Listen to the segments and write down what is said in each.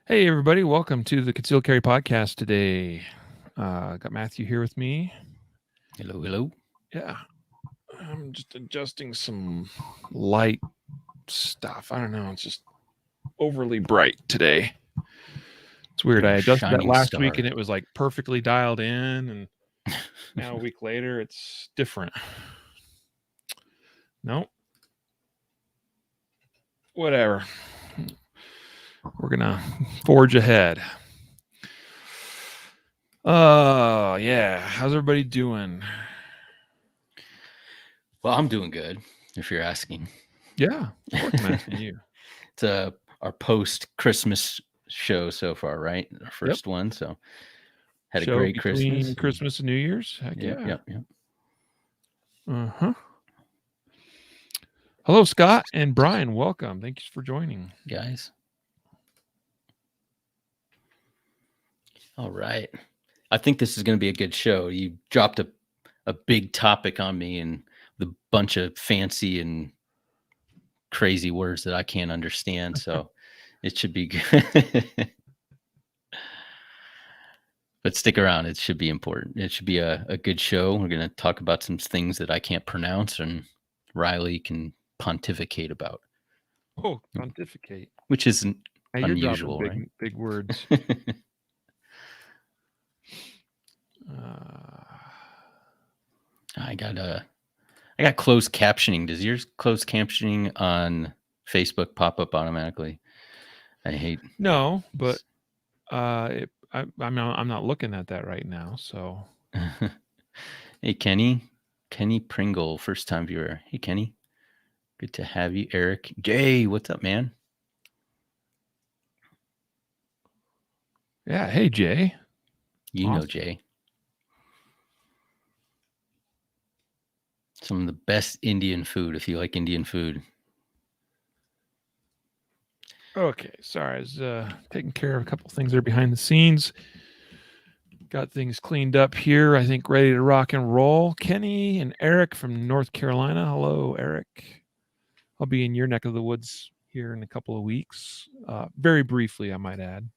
Hey, everybody. Welcome to the Concealed Carry podcast today. Got Matthew here with me. Hello, hello. Yeah. I'm just adjusting some light stuff. I don't know. It's just overly bright today. It's weird. You're I a adjusted that shining last week and star. it was like perfectly dialed in. And now a week later, it's different. Nope. Whatever. We're going to forge ahead. Yeah. How's everybody doing? Well, I'm doing good, if you're asking. Yeah. Of course I'm asking you. It's our post-Christmas show so far, right? Our first one. So had a Show great between Christmas. Christmas and New Year's. Heck Yep, yeah. yep, yep. Uh-huh. Hello, Scott and Brian. Welcome. Thanks for joining. Guys. All right. I think this is going to be a good show. You dropped a big topic on me and the bunch of fancy and crazy words that I can't understand. So it should be good. But stick around. It should be important. It should be a good show. We're going to talk about some things that I can't pronounce and Riley can pontificate about, Oh, pontificate. which isn't Hey, you're dropping unusual, right? big words. I got closed captioning. Does yours closed captioning on Facebook pop up automatically? I hate. No, but I'm not looking at that right now. So, Hey, Kenny Pringle, first time viewer. Hey, Kenny, good to have you. Eric, Jay, what's up, man? yeah. Hey, Jay. You know Jay. Some of the best Indian food, if you like Indian food. Okay, sorry. I was taking care of a couple things there behind the scenes. Got things cleaned up here. I think ready to rock and roll. Kenny and Eric from North Carolina. Hello, Eric. I'll be in your neck of the woods here in a couple of weeks. Very briefly, I might add.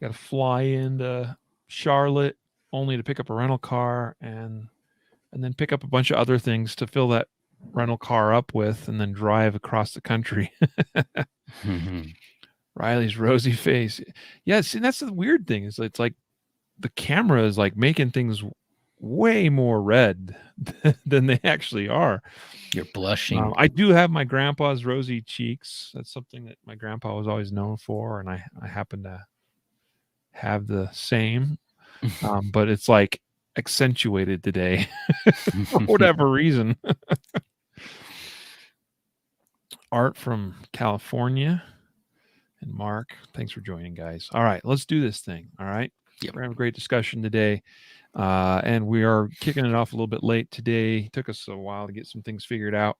Got to fly into Charlotte only to pick up a rental car and then pick up a bunch of other things to fill that rental car up with and then drive across the country. Riley's rosy face. Yeah, see, that's the weird thing. It's like the camera is like making things way more red than they actually are. You're blushing. I do have my grandpa's rosy cheeks. That's something that my grandpa was always known for, and I happen to have the same. But it's like accentuated today for whatever reason. Art from California and Mark. Thanks for joining, guys. All right, let's do this thing. All right. Yep. We're having a great discussion today. And we are kicking it off a little bit late today. It took us a while to get some things figured out.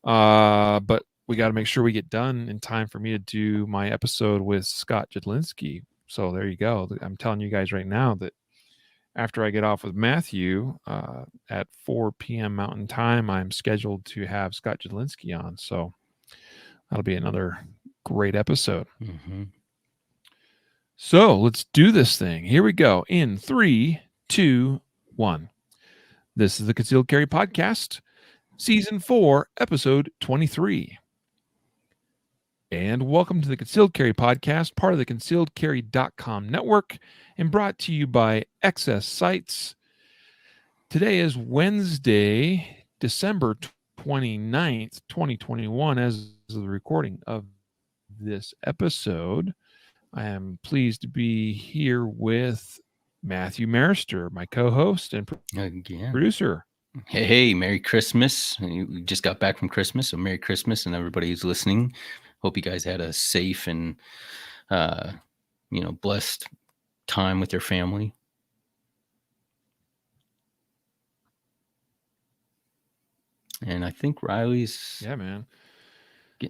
But we got to make sure we get done in time for me to do my episode with Scott Jedlinski. So there you go. I'm telling you guys right now that after I get off with Matthew at 4 p.m. Mountain Time, I'm scheduled to have Scott Jedlinski on. So that'll be another great episode. Mm-hmm. So let's do this thing. Here we go. In 3, 2, 1. This is the Concealed Carry Podcast, Season 4, Episode 23. And welcome to the Concealed Carry Podcast, part of the concealedcarry.com network, and brought to you by Excess Sites. Today is Wednesday, December 29th, 2021, as of the recording of this episode. I am pleased to be here with Matthew Maruster, my co-host and producer. Hey, Merry Christmas. We just got back from Christmas, so Merry Christmas and everybody who's listening. Hope you guys had a safe and blessed time with your family. And I think Riley's getting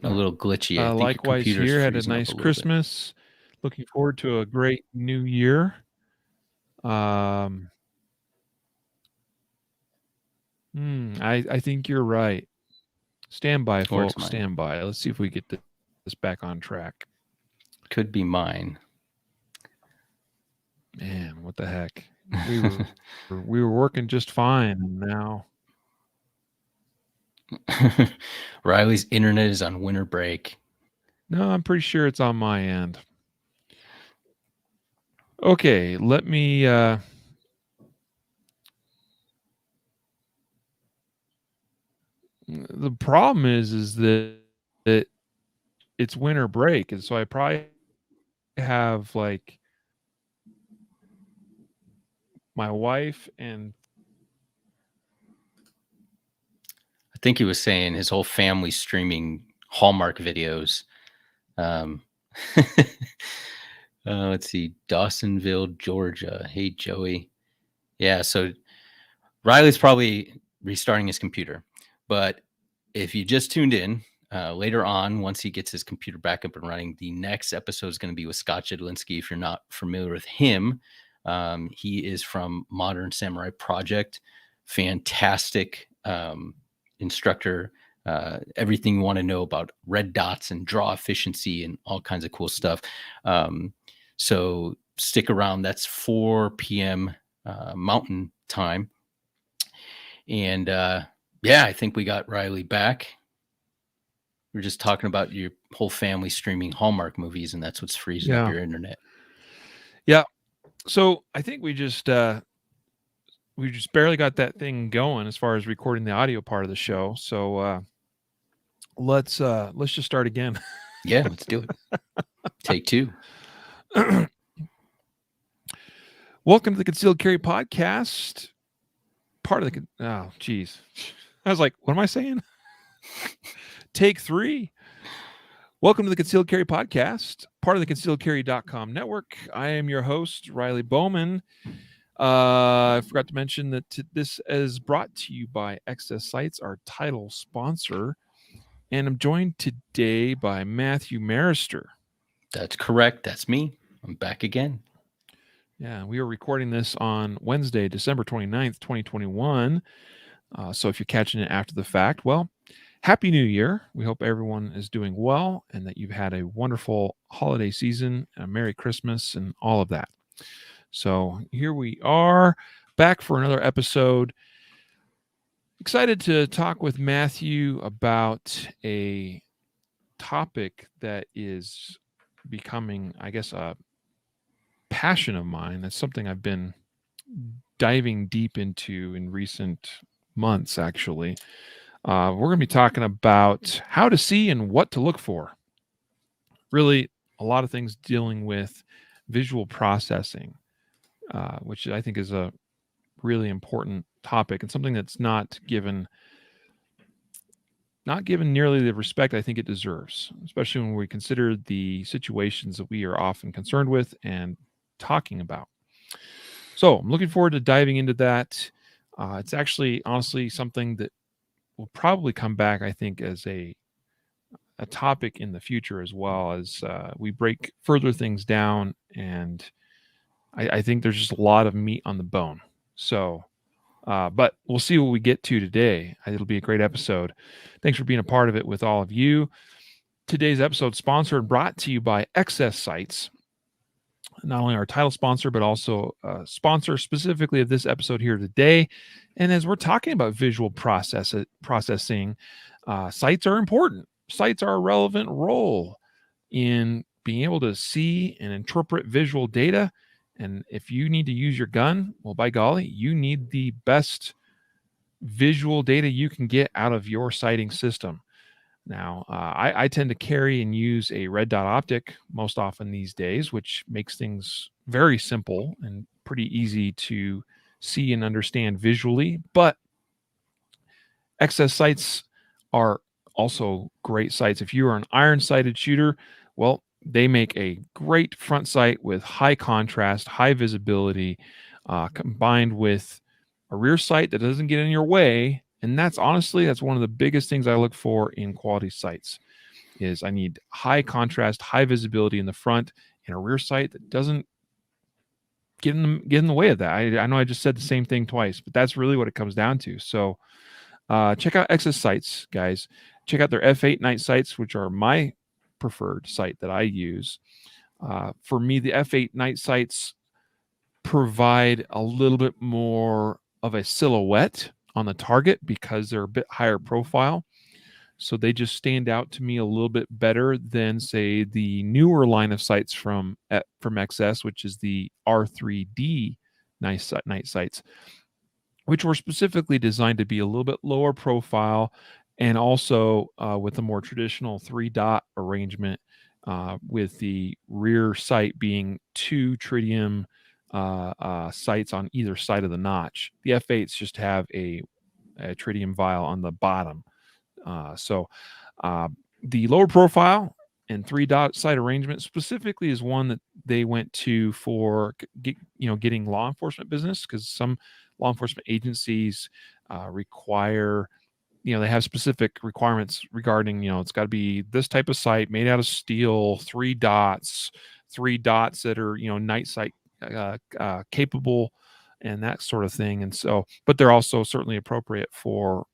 a little glitchy. I think likewise here, had a nice Christmas. Looking forward to a great new year. I think you're right. Stand by, folks. Stand by. Let's see if we get this back on track. Could be mine. Man, what the heck? We were working just fine, and now Riley's internet is on winter break. no, I'm pretty sure it's on my end. Okay, let me the problem is that it's winter break, and so I probably have like my wife and I think he was saying his whole family streaming Hallmark videos. Let's see, Dawsonville, Georgia. Hey, Joey. Yeah, so Riley's probably restarting his computer. But if you just tuned in, later on, once he gets his computer back up and running, the next episode is going to be with Scott Jedlinski. If you're not familiar with him, he is from Modern Samurai Project. Fantastic instructor. Everything you want to know about red dots and draw efficiency and all kinds of cool stuff. So stick around. That's 4 p.m. Mountain time. And yeah, I think we got Riley back. We were just talking about your whole family streaming Hallmark movies, and that's what's freezing up your internet. Yeah. So I think we just barely got that thing going as far as recording the audio part of the show. So let's just start again. Yeah, let's do it. Take 2. Welcome to the Concealed Carry Podcast. Part of the I was like, what am I saying? Take 3. Welcome to the Concealed Carry Podcast, part of the concealedcarry.com network. I am your host, Riley Bowman. I forgot to mention that this is brought to you by Excess Sites, our title sponsor. And I'm joined today by Matthew Maruster. That's correct. That's me. I'm back again. Yeah, we are recording this on Wednesday, December 29th, 2021. So if you're catching it after the fact, well, Happy New Year. We hope everyone is doing well and that you've had a wonderful holiday season, a Merry Christmas, and all of that. So here we are back for another episode. Excited to talk with Matthew about a topic that is becoming, I guess, a passion of mine. That's something I've been diving deep into in recent months, actually. We're going to be talking about how to see and what to look for. Really, a lot of things dealing with visual processing, which I think is a really important topic and something that's not given nearly the respect I think it deserves, especially when we consider the situations that we are often concerned with and talking about. So I'm looking forward to diving into that. It's actually, honestly, something that will probably come back, I think, as a topic in the future as well, as we break further things down. And I think there's just a lot of meat on the bone. So, but we'll see what we get to today. It'll be a great episode. Thanks for being a part of it with all of you. Today's episode sponsored and brought to you by Excess Sites. Not only our title sponsor, but also a sponsor specifically of this episode here today. And as we're talking about visual processing, sites are important. Sites are a relevant role in being able to see and interpret visual data. And if you need to use your gun, well, by golly, you need the best visual data you can get out of your sighting system. Now, I tend to carry and use a red dot optic most often these days, which makes things very simple and pretty easy to see and understand visually. But Excess Sights are also great sights. If you are an iron-sighted shooter, well, they make a great front sight with high contrast, high visibility, combined with a rear sight that doesn't get in your way. And that's one of the biggest things I look for in quality sights is I need high contrast, high visibility in the front and a rear sight that doesn't get in the way of that. I know I just said the same thing twice, but that's really what it comes down to. So check out Excess Sights, guys. Check out their F8 night sights, which are my preferred sight that I use. For me, the f8 night sights provide a little bit more of a silhouette on the target because they're a bit higher profile. So they just stand out to me a little bit better than, say, the newer line of sights from XS, which is the R3D night sights, which were specifically designed to be a little bit lower profile and also with a more traditional 3-dot arrangement, with the rear sight being 2 tritium sights on either side of the notch. The F8s just have a tritium vial on the bottom. So the lower profile and 3-dot sight arrangement specifically is one that they went to for getting law enforcement business, because some law enforcement agencies require, they have specific requirements regarding, it's got to be this type of sight made out of steel, 3 dots that are, night sight capable, and that sort of thing. And so, but they're also certainly appropriate for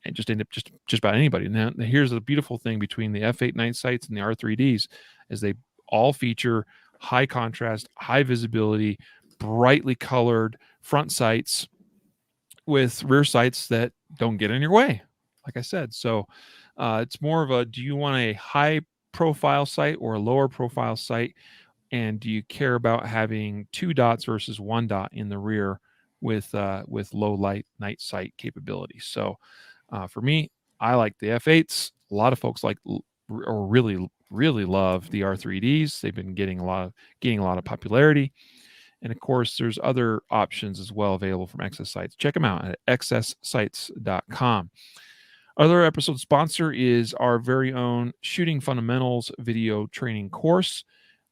and just end up just about anybody. Now, here's the beautiful thing between the f8 night sights and the R3Ds, is they all feature high contrast, high visibility, brightly colored front sights with rear sights that don't get in your way, like I said. So it's more of a, do you want a high profile sight or a lower profile sight? And do you care about having 2 dots versus 1 dot in the rear with low light night sight capability? So for me, I like the F8s. A lot of folks like or really love the R3Ds. They've been getting a lot of popularity. And of course, there's other options as well available from XS Sights. Check them out at xssights.com. Other episode sponsor is our very own Shooting Fundamentals video training course,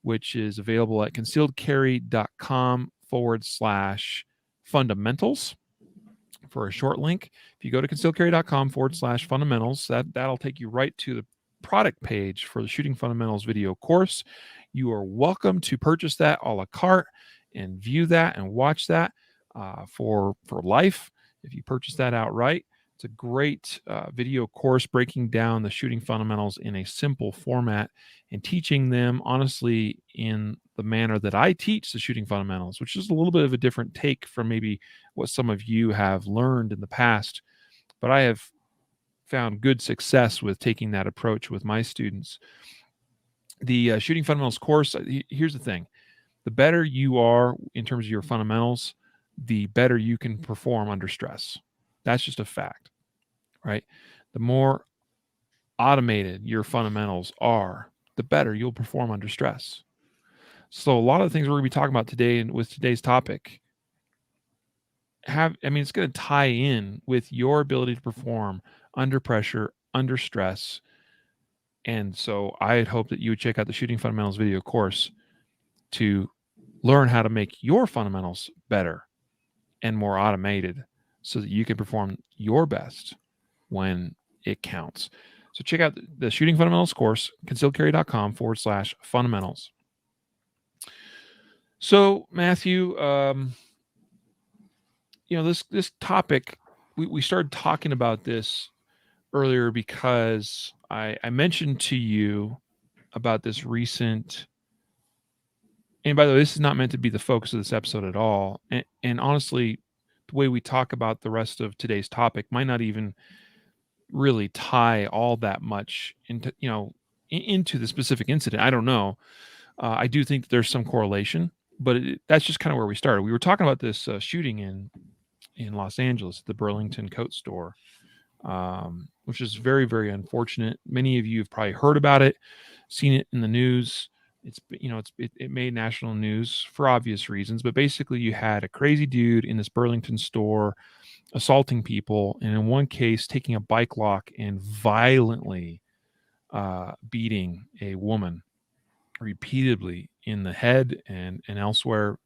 which is available at concealedcarry.com/fundamentals. For a short link, if you go to concealedcarry.com/fundamentals, that'll take you right to the product page for the Shooting Fundamentals video course. You are welcome to purchase that a la carte and view that and watch that for life if you purchase that outright. It's a great video course breaking down the shooting fundamentals in a simple format and teaching them honestly in the manner that I teach the shooting fundamentals, which is a little bit of a different take from maybe what some of you have learned in the past. But I have found good success with taking that approach with my students. The shooting fundamentals course, here's the thing. The better you are in terms of your fundamentals, the better you can perform under stress. That's just a fact, right? The more automated your fundamentals are, the better you'll perform under stress. So a lot of the things we're going to be talking about today and with today's topic it's going to tie in with your ability to perform under pressure, under stress. And so I'd hope that you would check out the Shooting Fundamentals video course to learn how to make your fundamentals better and more automated so that you can perform your best when it counts. So check out the Shooting Fundamentals course, concealedcarry.com/fundamentals. So Matthew, this topic, we started talking about this earlier because I mentioned to you about this recent, and by the way, this is not meant to be the focus of this episode at all. And honestly, the way we talk about the rest of today's topic might not even really tie all that much into the specific incident. I don't know. I do think that there's some correlation, but that's just kind of where we started. We were talking about this shooting in Los Angeles, the Burlington coat store, which is very, very unfortunate. Many of you have probably heard about it, seen it in the news. It made national news for obvious reasons, but basically you had a crazy dude in this Burlington store assaulting people, and in one case taking a bike lock and violently beating a woman repeatedly in the head and elsewhere.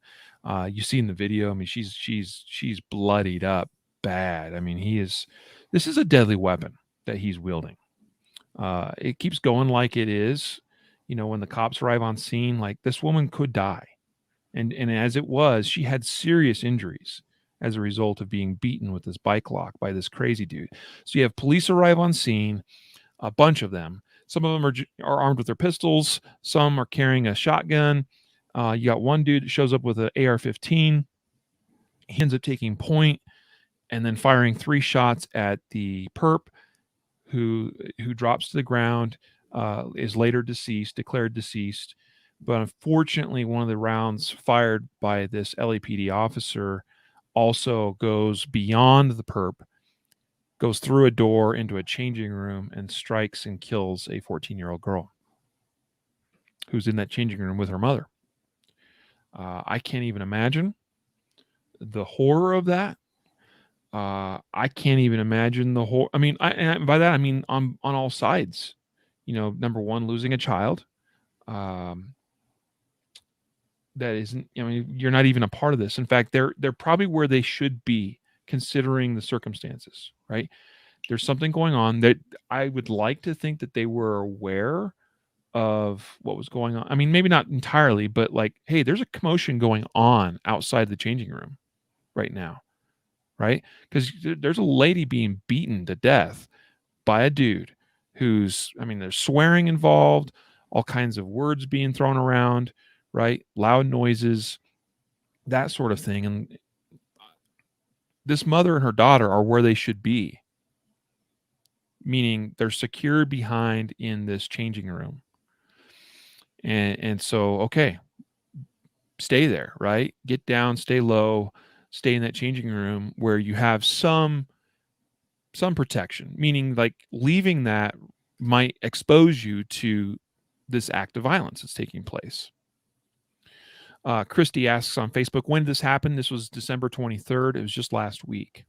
You see in the video, I mean, she's bloodied up bad. I mean, this is a deadly weapon that he's wielding. It keeps going like it is. When the cops arrive on scene, like, this woman could die. And as it was, she had serious injuries as a result of being beaten with this bike lock by this crazy dude. So you have police arrive on scene, a bunch of them, Some of them are armed with their pistols. Some are carrying a shotgun. You got one dude that shows up with an AR-15. He ends up taking point and then firing 3 shots at the perp, who drops to the ground, is later declared deceased. But unfortunately, one of the rounds fired by this LAPD officer also goes beyond the perp, goes through a door into a changing room, and strikes and kills a 14-year-old girl who's in that changing room with her mother. I can't even imagine the horror of that. I can't even imagine the whole. I mean, and by that I mean on all sides. Number one, losing a child. That isn't. I mean, you're not even a part of this. In fact, they're probably where they should be, considering the circumstances. Right? There's something going on that I would like to think that they were aware of what was going on. I mean, maybe not entirely, but like, hey, there's a commotion going on outside the changing room right now. Right? Because there's a lady being beaten to death by a dude there's swearing involved, all kinds of words being thrown around, right? Loud noises, that sort of thing. And this mother and her daughter are where they should be, meaning they're secure behind in this changing room. And so, okay, stay there, right? Get down, stay low, stay in that changing room where you have some protection, meaning like leaving that might expose you to this act of violence that's taking place. Christy asks on Facebook, when did this happen? This was December 23rd. It was just last week.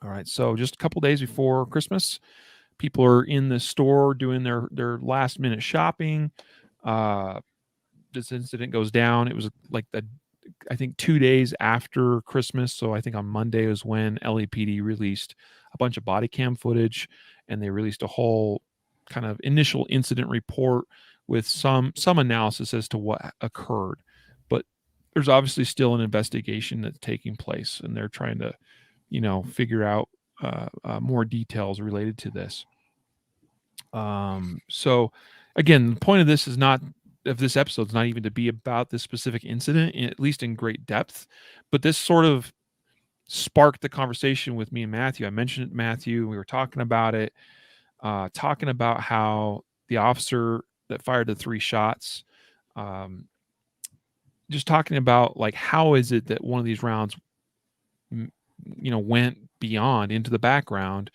All right. So just a couple days before Christmas, people are in the store doing their last minute shopping. This incident goes down. It was like I think 2 days after Christmas. So I think on Monday was when LAPD released a bunch of body cam footage, and they released a whole kind of initial incident report with some analysis as to what occurred. But there's obviously still an investigation that's taking place, and they're trying to, figure out more details related to this. So again, the point of this episode is not even to be about this specific incident, at least in great depth, but this sort of sparked the conversation with me and Matthew. I mentioned it to Matthew. We were talking about it, talking about how the officer that fired the 3 shots, just talking about like, how is it that one of these rounds, went beyond into the background,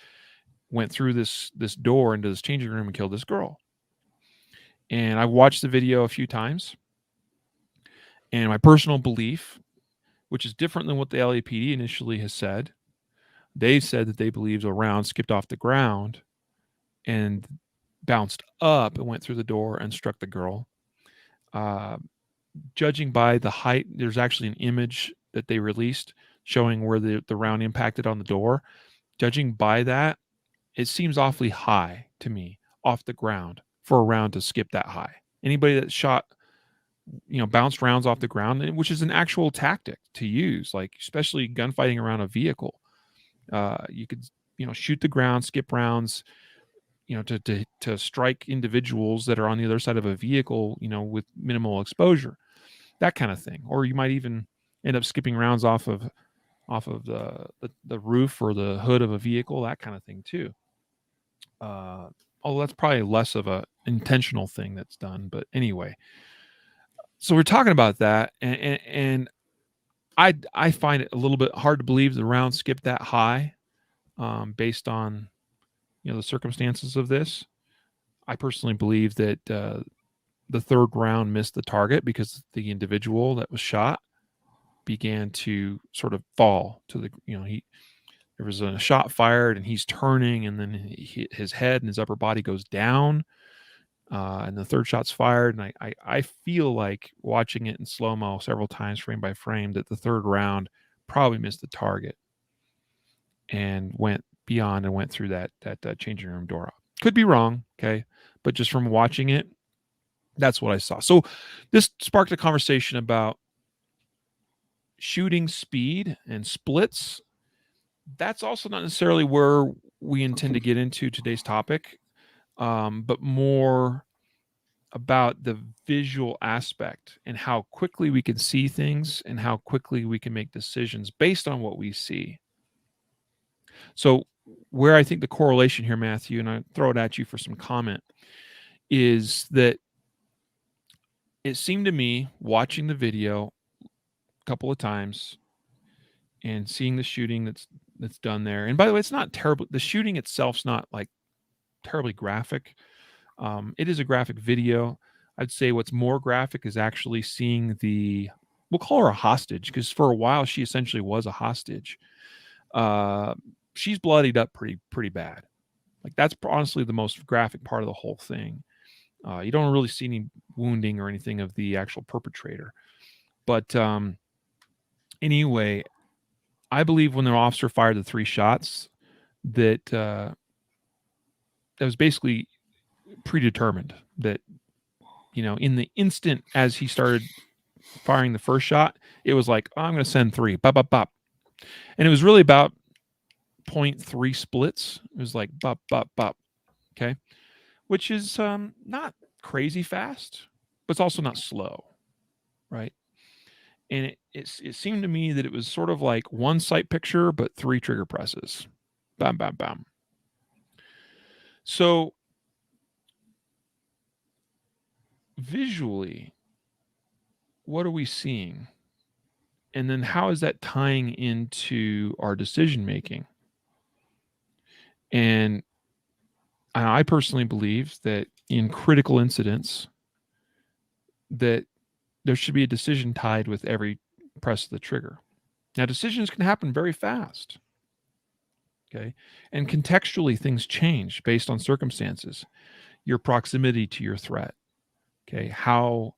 went through this door into this changing room and killed this girl. And I've watched the video a few times, and my personal belief, which is different than what the LAPD initially has said, they said that they believe a round skipped off the ground and bounced up and went through the door and struck the girl. Judging by the height, there's actually an image that they released showing where the round impacted on the door. Judging by that, it seems awfully high to me, off the ground, for a round to skip that high. Anybody that shot, bounced rounds off the ground, which is an actual tactic to use, like especially gunfighting around a vehicle. You could, shoot the ground, skip rounds, to strike individuals that are on the other side of a vehicle, with minimal exposure, that kind of thing. Or you might even end up skipping rounds off of the roof or the hood of a vehicle, that kind of thing too. Although that's probably less of a intentional thing that's done, but anyway. So we're talking about that, and I find it a little bit hard to believe the round skipped that high, based on the circumstances of this. I personally believe that the third round missed the target because the individual that was shot began to sort of fall to the there was a shot fired, and he's turning, and then his head and his upper body goes down. And the third shot's fired, and I feel like, watching it in slow-mo several times, frame by frame, that the third round probably missed the target and went beyond and went through that changing room door. Could be wrong, okay? But just from watching it, that's what I saw. So this sparked a conversation about shooting speed and splits. That's also not necessarily where we intend to get into today's topic. but more about the visual aspect and how quickly we can see things and how quickly we can make decisions based on what we see. So, where I think the correlation here, Matthew, and I throw it at you for some comment, is that it seemed to me watching the video a couple of times and seeing the shooting that's done there. And by the way, it's not terrible. The shooting itself's not like terribly graphic. It is a graphic video. I'd say what's more graphic is actually seeing we'll call her a hostage, because for a while she essentially was a hostage. She's bloodied up pretty bad. Like, that's honestly the most graphic part of the whole thing. You don't really see any wounding or anything of the actual perpetrator. But anyway, I believe when the officer fired the 3 shots, that was basically predetermined. That, in the instant as he started firing the first shot, it was like, oh, I'm going to send 3, bop, bop, bop. And it was really about 0.3 splits. It was like bop, bop, bop. Okay. Which is not crazy fast, but it's also not slow. Right. And it seemed to me that it was sort of like one sight picture, but 3 trigger presses. Bam, bam, bam. So visually, what are we seeing? And then how is that tying into our decision making? And I personally believe that in critical incidents, that there should be a decision tied with every press of the trigger. Now, decisions can happen very fast. Okay. And contextually, things change based on circumstances, your proximity to your threat. Okay. How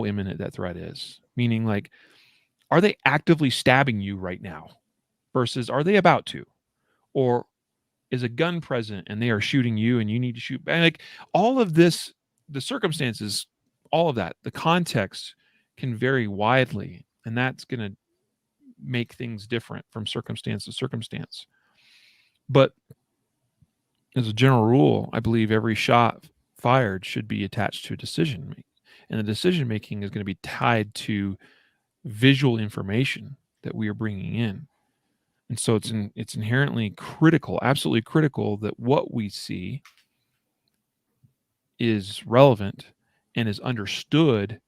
imminent that threat is, meaning, like, are they actively stabbing you right now versus are they about to? Or is a gun present and they are shooting you and you need to shoot? And like, all of this, the circumstances, all of that, the context can vary widely, and that's going to make things different from circumstance to circumstance. But as a general rule, I believe every shot fired should be attached to a decision making, and the decision making is going to be tied to visual information that we are bringing in. And so it's inherently critical, absolutely critical, that what we see is relevant and is understood,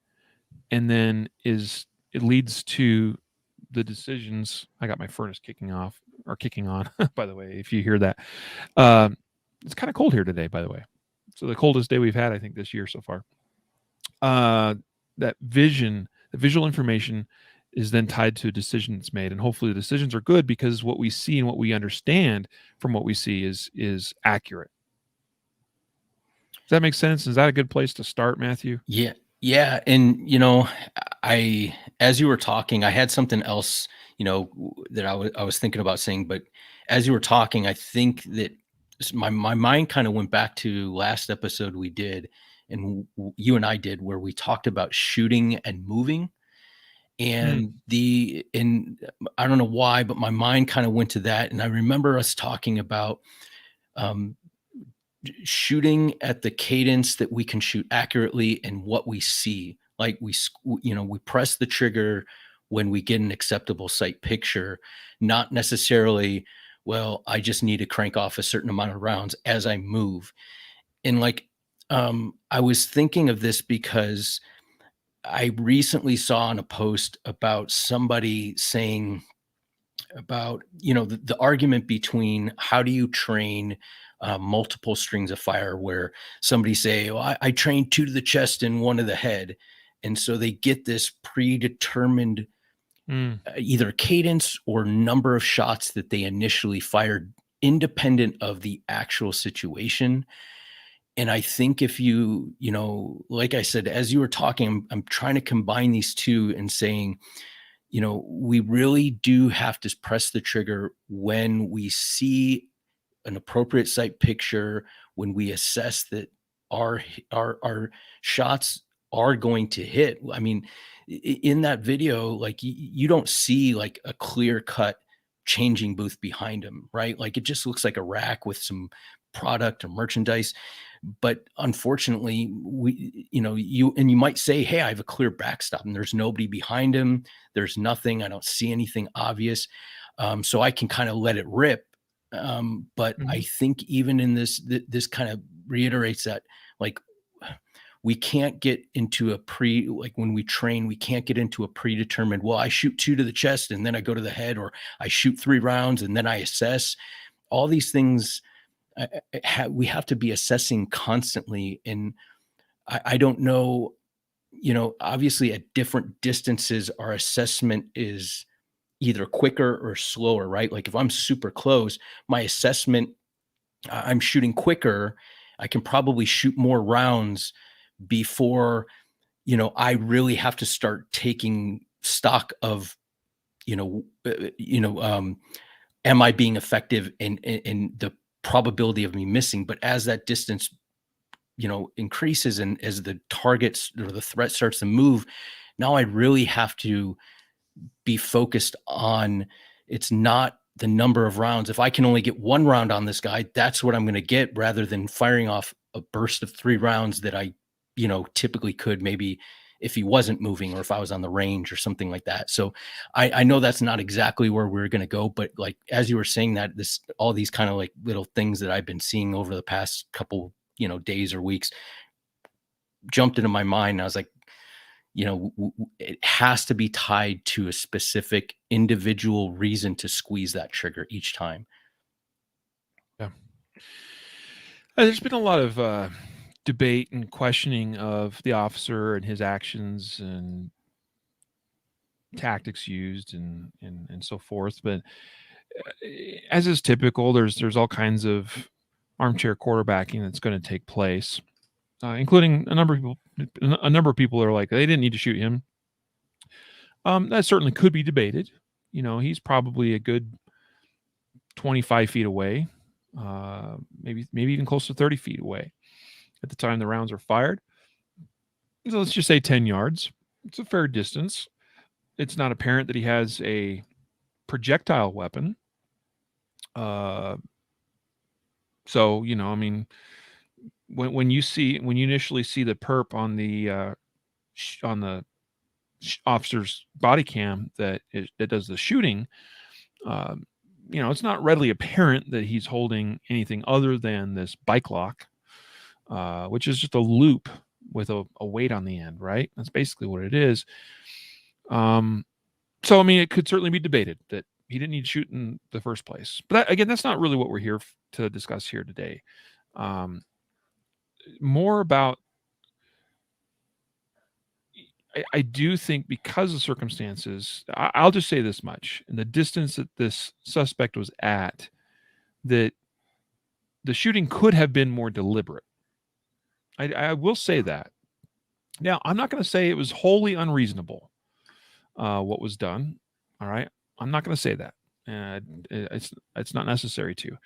and then it leads to the decisions. I got my furnace kicking on, by the way, if you hear that. It's kind of cold here today, by the way. So the coldest day we've had, I think, this year so far. That the visual information is then tied to a decision that's made, and hopefully the decisions are good because what we see and what we understand from what we see is accurate. Does that make sense? Is that a good place to start, Matthew? Yeah. And as you were talking, I had something else, that I was thinking about saying, but as you were talking, I think that my mind kind of went back to last episode we did, and you and I did, where we talked about shooting and moving. And I don't know why, but my mind kind of went to that. And I remember us talking about shooting at the cadence that we can shoot accurately and what we see. Like we press the trigger when we get an acceptable sight picture, not necessarily, well, I just need to crank off a certain amount of rounds as I move. And like, I was thinking of this because I recently saw on a post about somebody saying about, the argument between how do you train multiple strings of fire, where somebody say, oh, I trained 2 to the chest and 1 to the head. And so they get this predetermined either cadence or number of shots that they initially fired independent of the actual situation. And I think if like I said, as you were talking, I'm trying to combine these two and saying, we really do have to press the trigger when we see an appropriate sight picture, when we assess that our shots are going to hit. I mean, in that video, like you don't see like a clear cut changing booth behind him, right? Like it just looks like a rack with some product or merchandise. But unfortunately, you might say, hey, I have a clear backstop and there's nobody behind him. There's nothing. I don't see anything obvious. So I can kind of let it rip. But I think even in this kind of reiterates that, like, we can't get into when we train, we can't get into a predetermined, well, I shoot 2 to the chest and then I go to the head, or I shoot 3 rounds and then I assess. All these things we have to be assessing constantly. And I don't know, obviously at different distances, our assessment is either quicker or slower, right? Like if I'm super close, my assessment, I'm shooting quicker. I can probably shoot more rounds before, I really have to start taking stock of, am I being effective in the probability of me missing? But as that distance, increases, and as the targets or the threat starts to move, now I really have to be focused on, it's not the number of rounds. If I can only get 1 round on this guy, that's what I'm going to get, rather than firing off a burst of 3 rounds that I, typically could, maybe if he wasn't moving or if I was on the range or something like that. So I know that's not exactly where we're going to go, but like, as you were saying that, all these kind of like little things that I've been seeing over the past couple, days or weeks jumped into my mind. And I was like, it has to be tied to a specific individual reason to squeeze that trigger each time. Yeah. There's been a lot of debate and questioning of the officer and his actions and tactics used and so forth. But as is typical, there's all kinds of armchair quarterbacking that's going to take place, including a number of people. A number of people are like, they didn't need to shoot him. That certainly could be debated. He's probably a good 25 feet away, maybe even close to 30 feet away at the time the rounds are fired. So let's just say 10 yards. It's a fair distance. It's not apparent that he has a projectile weapon. So, I mean, when you initially see the perp on the officer's body cam that does the shooting, it's not readily apparent that he's holding anything other than this bike lock, which is just a loop with a weight on the end, right? That's basically what it is. So, I mean, it could certainly be debated that he didn't need to shoot in the first place. But again, that's not really what we're here to discuss here today. More about, I do think, because of circumstances, I'll just say this much: in the distance that this suspect was at, that the shooting could have been more deliberate. I will say that. Now, I'm not going to say it was wholly unreasonable, what was done. All right, I'm not going to say that. It's not necessary to.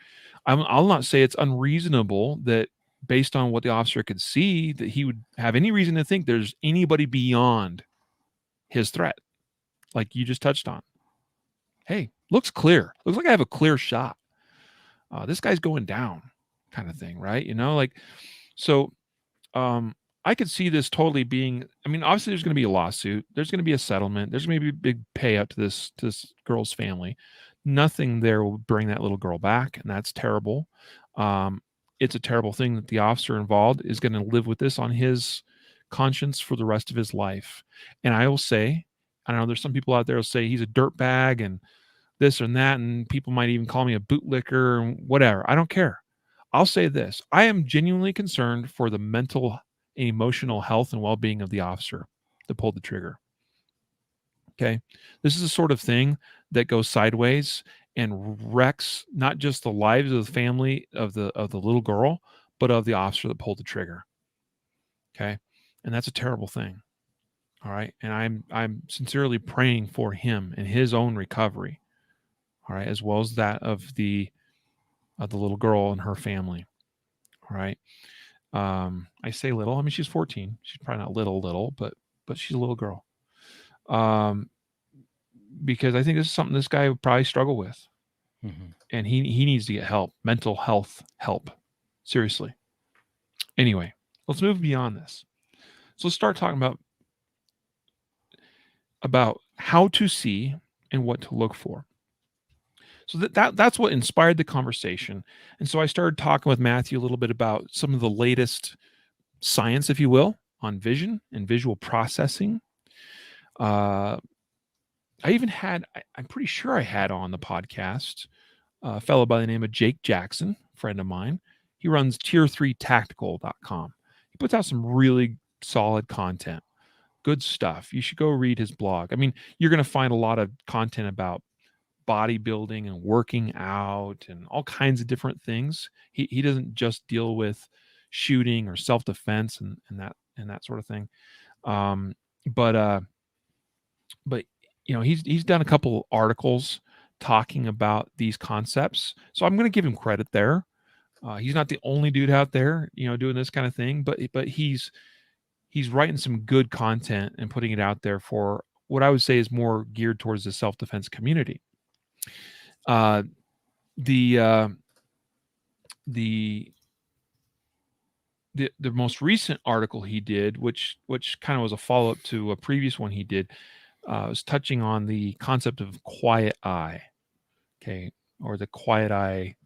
I'll not say it's unreasonable that, based on what the officer could see, that he would have any reason to think there's anybody beyond his threat, like you just touched on. Hey, looks clear. Looks like I have a clear shot. This guy's going down, kind of thing, right? So. I could see this totally being, I mean, obviously there's going to be a lawsuit. There's going to be a settlement. There's going to be a big payout to this girl's family. Nothing there will bring that little girl back, and that's terrible. It's a terrible thing that the officer involved is going to live with this on his conscience for the rest of his life. And I will say, I know there's some people out there who say he's a dirtbag and this and that, and people might even call me a bootlicker and whatever. I don't care. I'll say this: I am genuinely concerned for the mental and emotional health and well-being of the officer that pulled the trigger. Okay. This is the sort of thing that goes sideways and wrecks not just the lives of the family of the little girl, but of the officer that pulled the trigger. Okay. And that's a terrible thing. All right. And I'm sincerely praying for him and his own recovery. All right. As well as that of the little girl and her family. All right. I say little. I mean, she's 14. She's probably not little, but she's a little girl. Because I think this is something this guy would probably struggle with, and he needs to get help, mental health help. Seriously. Anyway, let's move beyond this. So let's start talking about how to see and what to look for. So that's what inspired the conversation. And so I started talking with Matthew a little bit about some of the latest science, if you will, on vision and visual processing. I even had, I'm pretty sure I had on the podcast a fellow by the name of Jake Jackson, friend of mine. He runs tier3tactical.com. He puts out some really solid content, good stuff. You should go read his blog. I mean, you're going to find a lot of content about bodybuilding and working out and all kinds of different things. He doesn't just deal with shooting or self-defense and that sort of thing. But you know, he's done a couple articles talking about these concepts. So I'm going to give him credit there. He's not the only dude out there, you know, doing this kind of thing, but he's writing some good content and putting it out there for what I would say is more geared towards the self-defense community. The most recent article he did, which kind of was a follow-up to a previous one he did, was touching on the concept of quiet eye, okay, or the quiet eye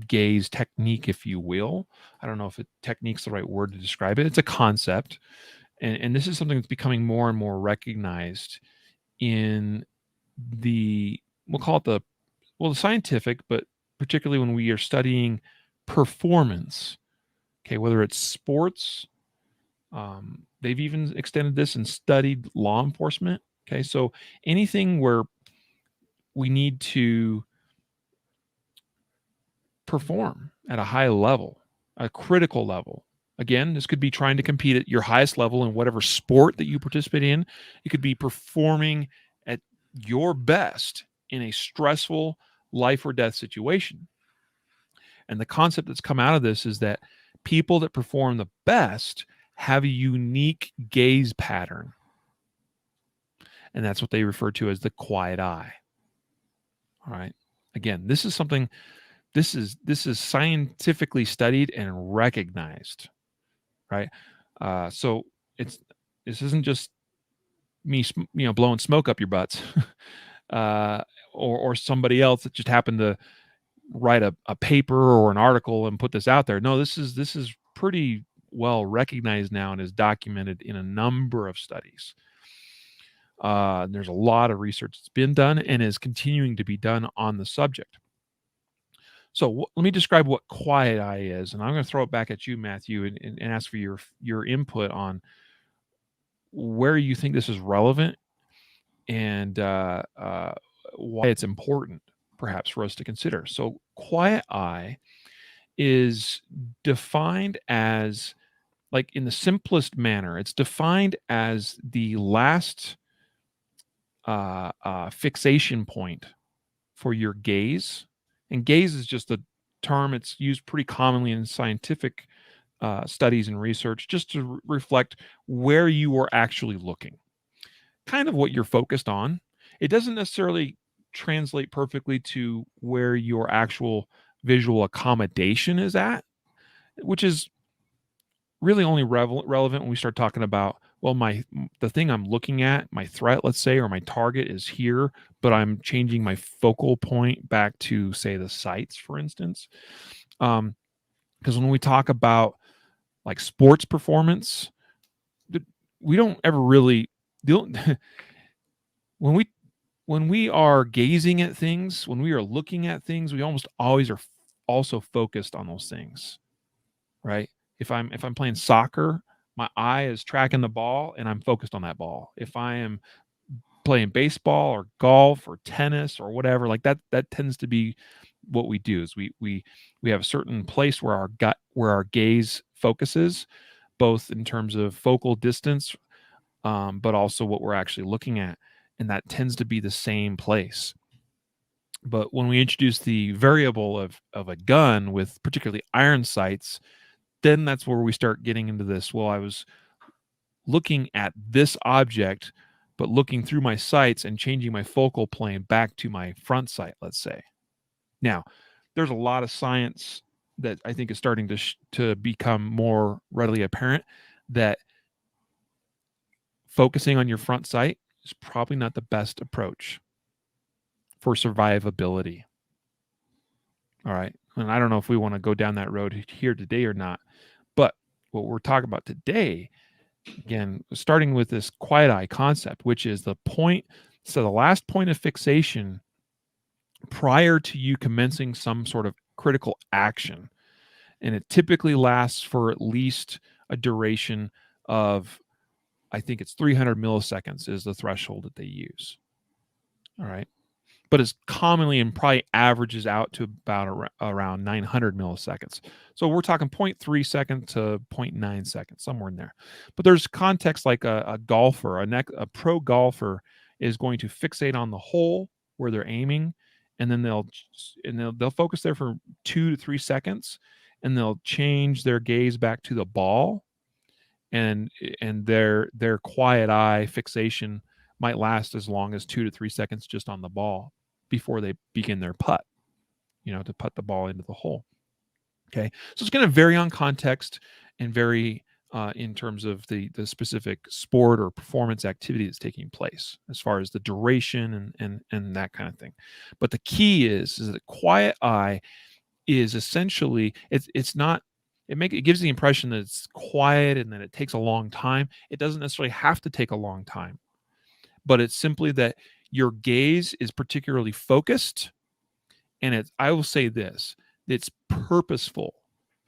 gaze technique, if you will. I don't know if technique's the right word to describe it. It's a concept, and this is something that's becoming more and more recognized in we'll call it the scientific, but particularly when we are studying performance, okay, whether it's sports, they've even extended this and studied law enforcement. Okay, so anything where we need to perform at a high level, a critical level. Again, this could be trying to compete at your highest level in whatever sport that you participate in. It could be performing at your best in a stressful life or death situation. And the concept that's come out of this is that people that perform the best have a unique gaze pattern. And that's what they refer to as the quiet eye. All right. Again, this is something, this is scientifically studied and recognized. Right. So this isn't just me, you know, blowing smoke up your butts, or somebody else that just happened to write a paper or an article and put this out there. No, this is pretty well recognized now and is documented in a number of studies. There's a lot of research that's been done and is continuing to be done on the subject. So let me describe what quiet eye is, and I'm going to throw it back at you, Matthew, and ask for your input on where you think this is relevant and why it's important, perhaps, for us to consider. So quiet eye is defined as, like, in the simplest manner, it's defined as the last fixation point for your gaze. And gaze is just a term, it's used pretty commonly in scientific studies and research just to reflect where you are actually looking, kind of what you're focused on. It doesn't necessarily translate perfectly to where your actual visual accommodation is at, which is really only relevant when we start talking about, well, the thing I'm looking at, my threat, let's say, or my target is here, but I'm changing my focal point back to, say, the sights, for instance. Because when we talk about, like, sports performance, we don't ever really when we are gazing at things, when we are looking at things, we almost always are also focused on those things, right? If I'm playing soccer, my eye is tracking the ball and I'm focused on that ball. If I am playing baseball or golf or tennis or whatever, like that tends to be what we do, is we have a certain place where our gaze focuses, both in terms of focal distance, but also what we're actually looking at. And that tends to be the same place. But when we introduce the variable of a gun with particularly iron sights, then that's where we start getting into this. Well, I was looking at this object, but looking through my sights and changing my focal plane back to my front sight, let's say. Now, there's a lot of science that I think is starting to become more readily apparent that focusing on your front sight is probably not the best approach for survivability. All right. And I don't know if we want to go down that road here today or not, but what we're talking about today, again, starting with this quiet eye concept, which is the point. So the last point of fixation prior to you commencing some sort of critical action. And it typically lasts for at least a duration of, I think it's 300 milliseconds is the threshold that they use. All right. But it's commonly and probably averages out to about around 900 milliseconds. So we're talking 0.3 second to 0.9 seconds, somewhere in there. But there's context like a golfer, a pro golfer is going to fixate on the hole where they're aiming, and then they'll focus there for 2 to 3 seconds, and they'll change their gaze back to the ball, and their quiet eye fixation might last as long as 2 to 3 seconds just on the ball before they begin their putt, to putt the ball into the hole. Okay. So it's going to vary on context and vary in terms of the specific sport or performance activity that's taking place as far as the duration and that kind of thing. But the key is that quiet eye is essentially, it's not, it gives the impression that it's quiet and that it takes a long time. It doesn't necessarily have to take a long time, but it's simply that your gaze is particularly focused, and I will say this, it's purposeful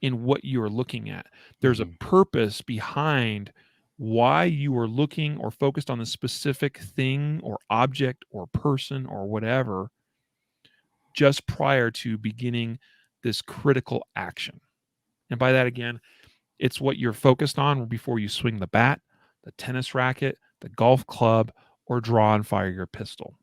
in what you are looking at. There's a purpose behind why you are looking or focused on a specific thing or object or person or whatever just prior to beginning this critical action. And by that, again, it's what you're focused on before you swing the bat, the tennis racket, the golf club, or draw and fire your pistol.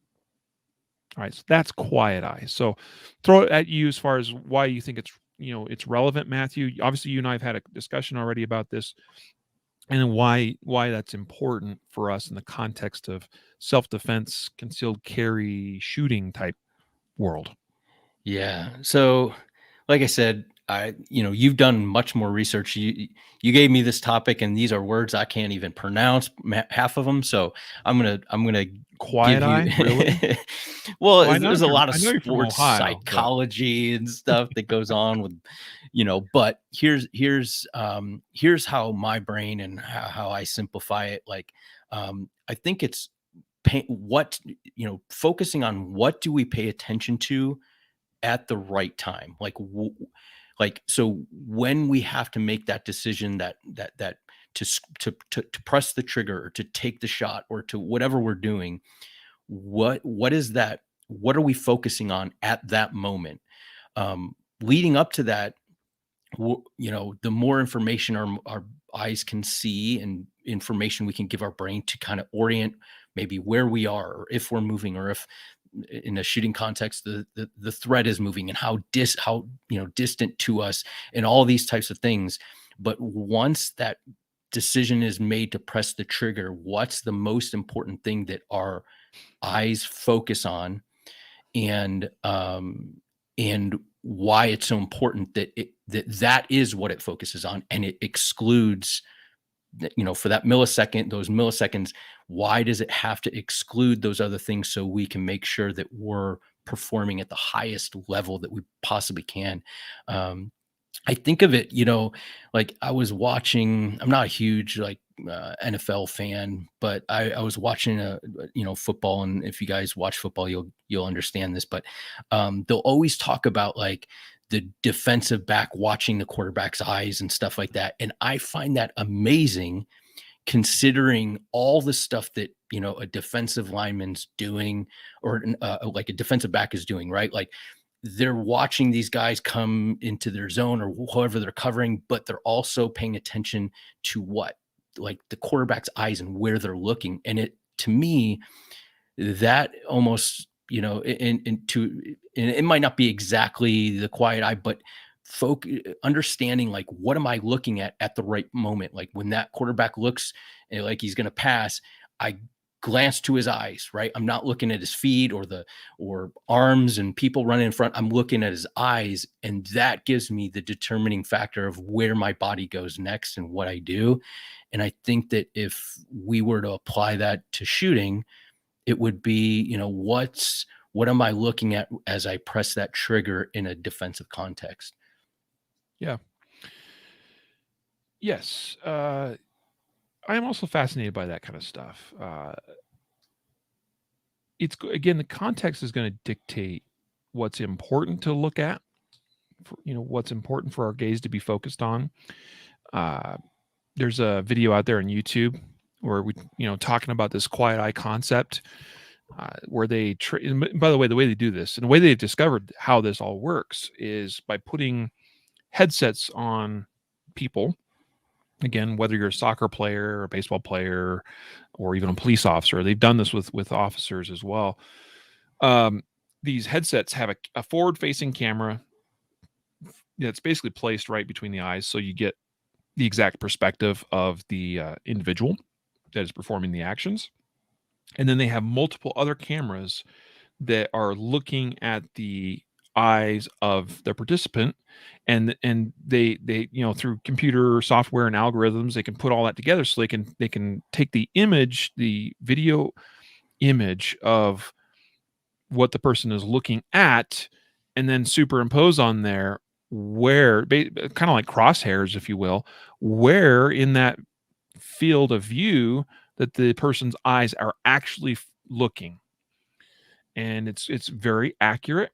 All right, so that's quiet eye. So throw it at you as far as why you think it's relevant, Matthew. Obviously, you and I have had a discussion already about this, and why that's important for us in the context of self-defense, concealed carry, shooting type world. Yeah. So, like I said, you've done much more research. You gave me this topic, and these are words I can't even pronounce half of them. So I'm gonna Quiet give you. eye, really? Well, Well, there's a lot of I know you're from sports Ohio, psychology and stuff that goes on with, But here's how my brain and how I simplify it. Like, I think it's focusing on what do we pay attention to at the right time, so when we have to make that decision that to press the trigger or to take the shot or to whatever we're doing, what is that, what are we focusing on at that moment? Leading up to that, the more information our eyes can see and information we can give our brain to kind of orient maybe where we are, or if we're moving, or if in a shooting context the threat is moving, and how distant to us, and all these types of things. But once that decision is made to press the trigger, what's the most important thing that our eyes focus on, and why it's so important that is what it focuses on, and it excludes, for that millisecond, those milliseconds, why does it have to exclude those other things so we can make sure that we're performing at the highest level that we possibly can? I think of it, like I was watching, I'm not a huge NFL fan, but I was watching football, and if you guys watch football, you'll understand this, but they'll always talk about like the defensive back watching the quarterback's eyes and stuff like that. And I find that amazing, considering all the stuff that, a defensive lineman's doing, or like a defensive back is doing, right? Like they're watching these guys come into their zone or whoever they're covering, but they're also paying attention to what, like the quarterback's eyes and where they're looking. And to me, that almost, and it might not be exactly the quiet eye, but understanding like, what am I looking at the right moment? Like when that quarterback looks like he's going to pass, I glance to his eyes, right? I'm not looking at his feet or arms and people running in front. I'm looking at his eyes, and that gives me the determining factor of where my body goes next and what I do. And I think that if we were to apply that to shooting, it would be, what am I looking at as I press that trigger in a defensive context? Yeah. Yes. I am also fascinated by that kind of stuff. Again, the context is going to dictate what's important to look at, what's important for our gaze to be focused on. There's a video out there on YouTube where we, talking about this quiet eye concept, where they, by the way they do this and the way they've discovered how this all works is by putting headsets on people. Again, whether you're a soccer player or a baseball player or even a police officer, they've done this with officers as well. These headsets have a forward-facing camera that's basically placed right between the eyes, so you get the exact perspective of the individual that is performing the actions. And then they have multiple other cameras that are looking at the eyes of the participant, and they through computer software and algorithms, they can put all that together so they can take the video image of what the person is looking at and then superimpose on there where, kind of like crosshairs, if you will, where in that field of view that the person's eyes are actually looking. And it's very accurate,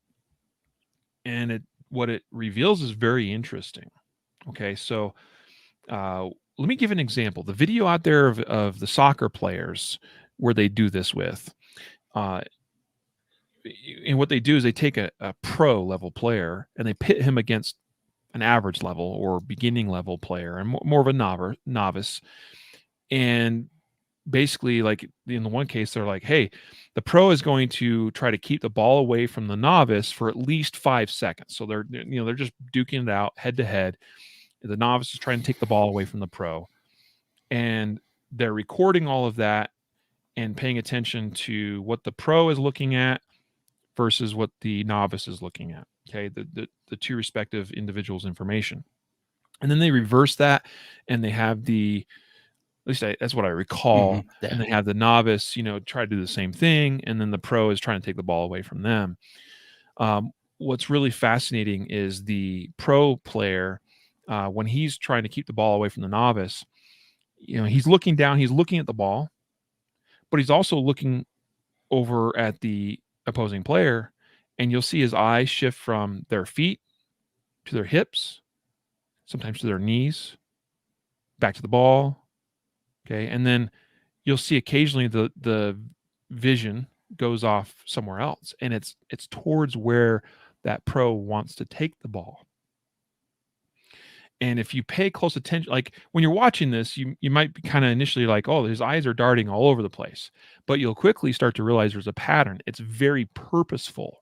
and what it reveals is very interesting. Okay, so let me give an example. The video out there of the soccer players where they do this with, and what they do is they take a pro level player and they pit him against an average level or beginning level player and more of a novice. And basically, like in the one case, they're like, hey, the pro is going to try to keep the ball away from the novice for at least 5 seconds. So they're just duking it out head to head. The novice is trying to take the ball away from the pro, and they're recording all of that and paying attention to what the pro is looking at versus what the novice is looking at. Okay, the two respective individuals' information. And then they reverse that, and they have at least that's what I recall. Yeah. And they have the novice, try to do the same thing, and then the pro is trying to take the ball away from them. What's really fascinating is the pro player, when he's trying to keep the ball away from the novice, he's looking down, he's looking at the ball, but he's also looking over at the opposing player, and you'll see his eyes shift from their feet to their hips, sometimes to their knees, back to the ball. Okay, and then you'll see occasionally the vision goes off somewhere else, and it's towards where that pro wants to take the ball. And if you pay close attention, like when you're watching this, you might be kind of initially like, oh, his eyes are darting all over the place, but you'll quickly start to realize there's a pattern. It's very purposeful.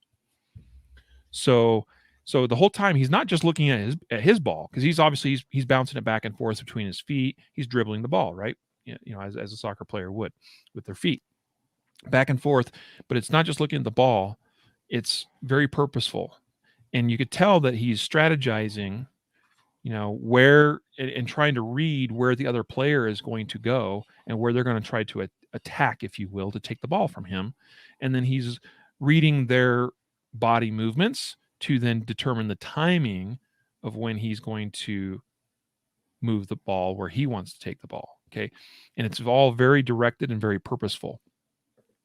So the whole time he's not just looking at his ball, because he's obviously he's bouncing it back and forth between his feet. He's dribbling the ball, right? As a soccer player would with their feet, back and forth. But it's not just looking at the ball; it's very purposeful, and you could tell that he's strategizing, where and trying to read where the other player is going to go and where they're going to try to attack, if you will, to take the ball from him, and then he's reading their body movements to then determine the timing of when he's going to move the ball where he wants to take the ball. Okay. And it's all very directed and very purposeful.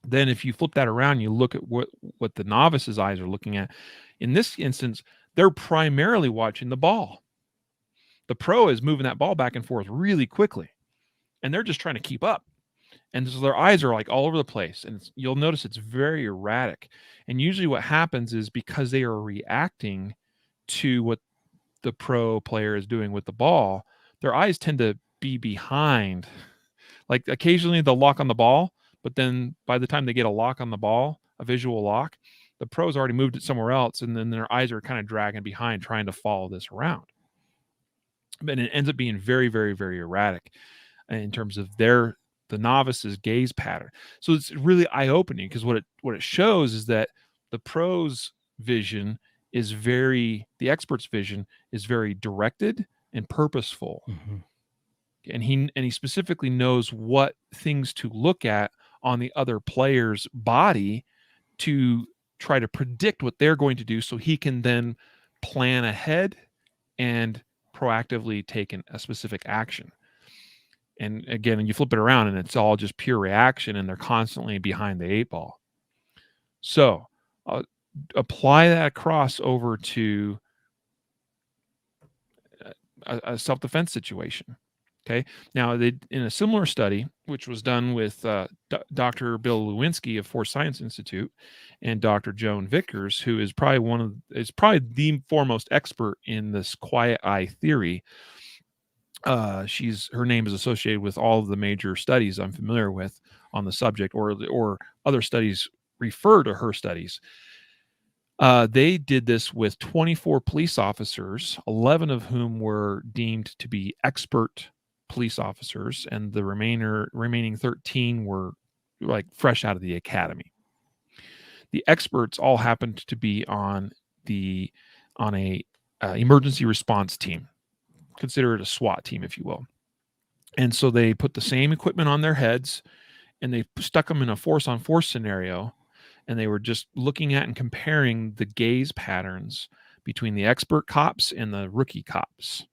Then if you flip that around, you look at what the novice's eyes are looking at. In this instance, they're primarily watching the ball. The pro is moving that ball back and forth really quickly, and they're just trying to keep up. And so their eyes are like all over the place. And you'll notice it's very erratic. And usually what happens is because they are reacting to what the pro player is doing with the ball, their eyes tend to be behind. Like occasionally they'll lock on the ball, but then by the time they get a lock on the ball, a visual lock, the pro's already moved it somewhere else. And then their eyes are kind of dragging behind, trying to follow this around. But it ends up being very, very, very erratic in terms of the the novice's gaze pattern. So it's really eye-opening, because what it shows is that the pro's vision is the expert's vision is very directed and purposeful. Mm-hmm. And he specifically knows what things to look at on the other player's body to try to predict what they're going to do, so he can then plan ahead and proactively take a specific action. And again, you flip it around and it's all just pure reaction, and they're constantly behind the 8 ball. So apply that across over to a self-defense situation. Okay. Now, in a similar study, which was done with Dr. Bill Lewinsky of Force Science Institute and Dr. Joan Vickers, who is probably the foremost expert in this quiet eye theory. Her name is associated with all of the major studies I'm familiar with on the subject, or other studies refer to her studies. They did this with 24 police officers, 11 of whom were deemed to be expert police officers, and the remaining 13 were like fresh out of the academy. The experts all happened to be on a emergency response team. Consider it a SWAT team, if you will. And so they put the same equipment on their heads, and they stuck them in a force-on-force scenario, and they were just looking at and comparing the gaze patterns between the expert cops and the rookie cops.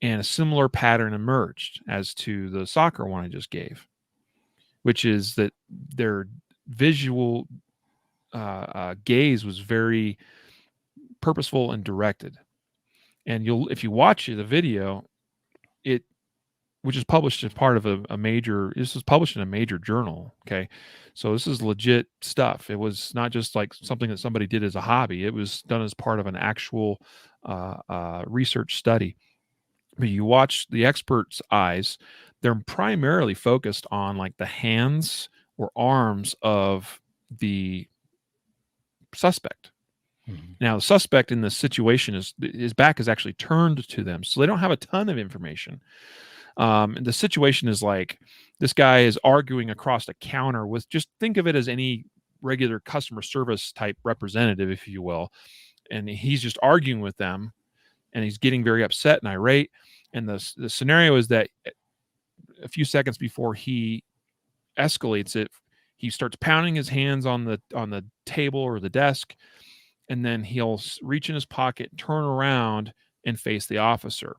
And a similar pattern emerged as to the soccer one I just gave, which is that their visual gaze was very purposeful and directed. And if you watch the video, which is published as part of this was published in a major journal. Okay. So this is legit stuff. It was not just like something that somebody did as a hobby. It was done as part of an actual research study. But you watch the experts' eyes, they're primarily focused on like the hands or arms of the suspect. Mm-hmm. Now, the suspect in this situation his back is actually turned to them, so they don't have a ton of information. And the situation is like this guy is arguing across a counter with, just think of it as any regular customer service type representative, if you will. And he's just arguing with them, and he's getting very upset and irate. And the scenario is that a few seconds before he escalates it, he starts pounding his hands on the table or the desk, and then he'll reach in his pocket, turn around, and face the officer.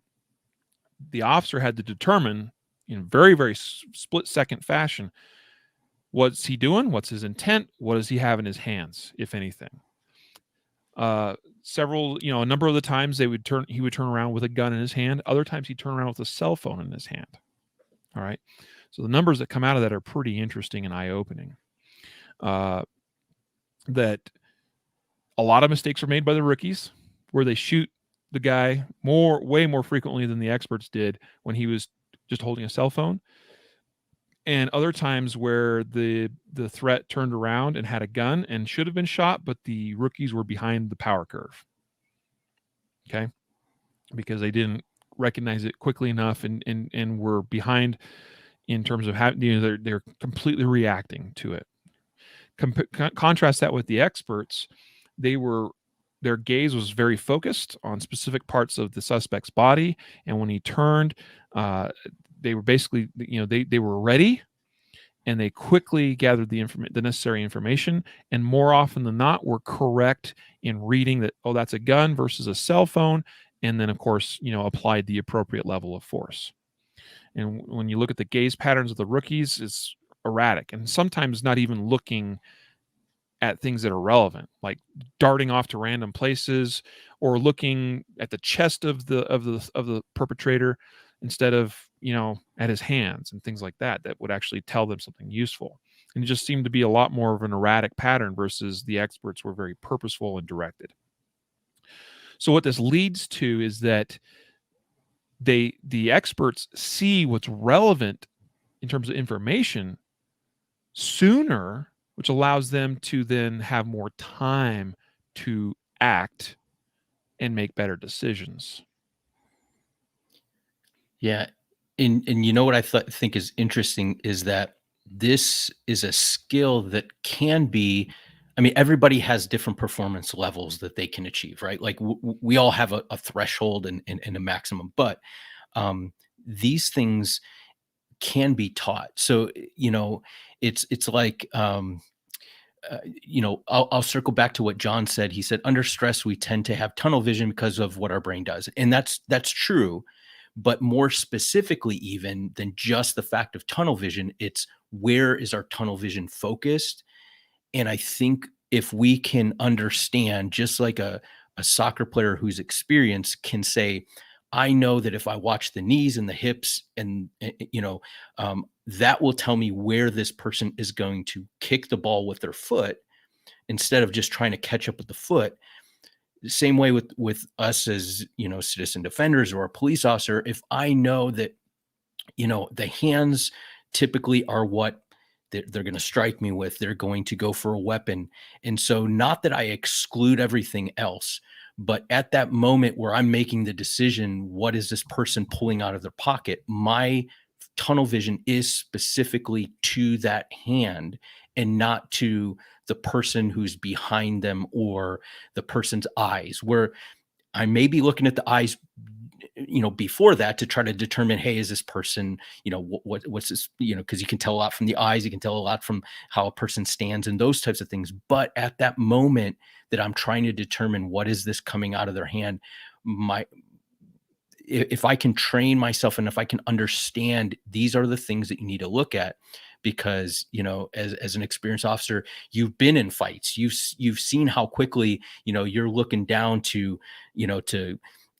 The officer had to determine in very, very split-second fashion, what's he doing? What's his intent? What does he have in his hands, if anything? A number of the times he would turn around with a gun in his hand. Other times he'd turn around with a cell phone in his hand. All right. So the numbers that come out of that are pretty interesting and eye-opening. That a lot of mistakes are made by the rookies, where they shoot the guy way more frequently than the experts did when he was just holding a cell phone. And other times where the threat turned around and had a gun and should have been shot, but the rookies were behind the power curve. Okay. Because they didn't recognize it quickly enough and were behind in terms of how, they're completely reacting to it. Contrast that with the experts. Their gaze was very focused on specific parts of the suspect's body, and when he turned, they were basically, they were ready, and they quickly gathered the necessary information, and more often than not were correct in reading that, oh, that's a gun versus a cell phone, and then of course, applied the appropriate level of force. And when you look at the gaze patterns of the rookies, it's erratic, and sometimes not even looking at things that are relevant, like darting off to random places or looking at the chest of the perpetrator instead of, at his hands and things like that would actually tell them something useful. And it just seemed to be a lot more of an erratic pattern versus the experts were very purposeful and directed. So what this leads to is that the experts see what's relevant in terms of information sooner, which allows them to then have more time to act and make better decisions. Yeah. And you know what I think is interesting is that this is a skill that can be, I mean, everybody has different performance levels that they can achieve, right? Like we all have a threshold and a maximum, but these things can be taught. So, it's like, I'll circle back to what John said. He said, under stress, we tend to have tunnel vision because of what our brain does. And that's true. But more specifically, even than just the fact of tunnel vision, it's where is our tunnel vision focused? And I think if we can understand, just like a soccer player who's experienced can say, I know that if I watch the knees and the hips and, that will tell me where this person is going to kick the ball with their foot instead of just trying to catch up with the foot. The same way with us as, citizen defenders or a police officer, if I know that, the hands typically are what they're going to strike me with, they're going to go for a weapon. And so not that I exclude everything else, but at that moment where I'm making the decision, what is this person pulling out of their pocket? My tunnel vision is specifically to that hand and not to the person who's behind them or the person's eyes, where I may be looking at the eyes, before that to try to determine, hey, is this person, what's this, because you can tell a lot from the eyes, you can tell a lot from how a person stands and those types of things. But at that moment that I'm trying to determine what is this coming out of their hand, if I can train myself and if I can understand these are the things that you need to look at, because as an experienced officer, you've been in fights, you've seen how quickly you're looking down to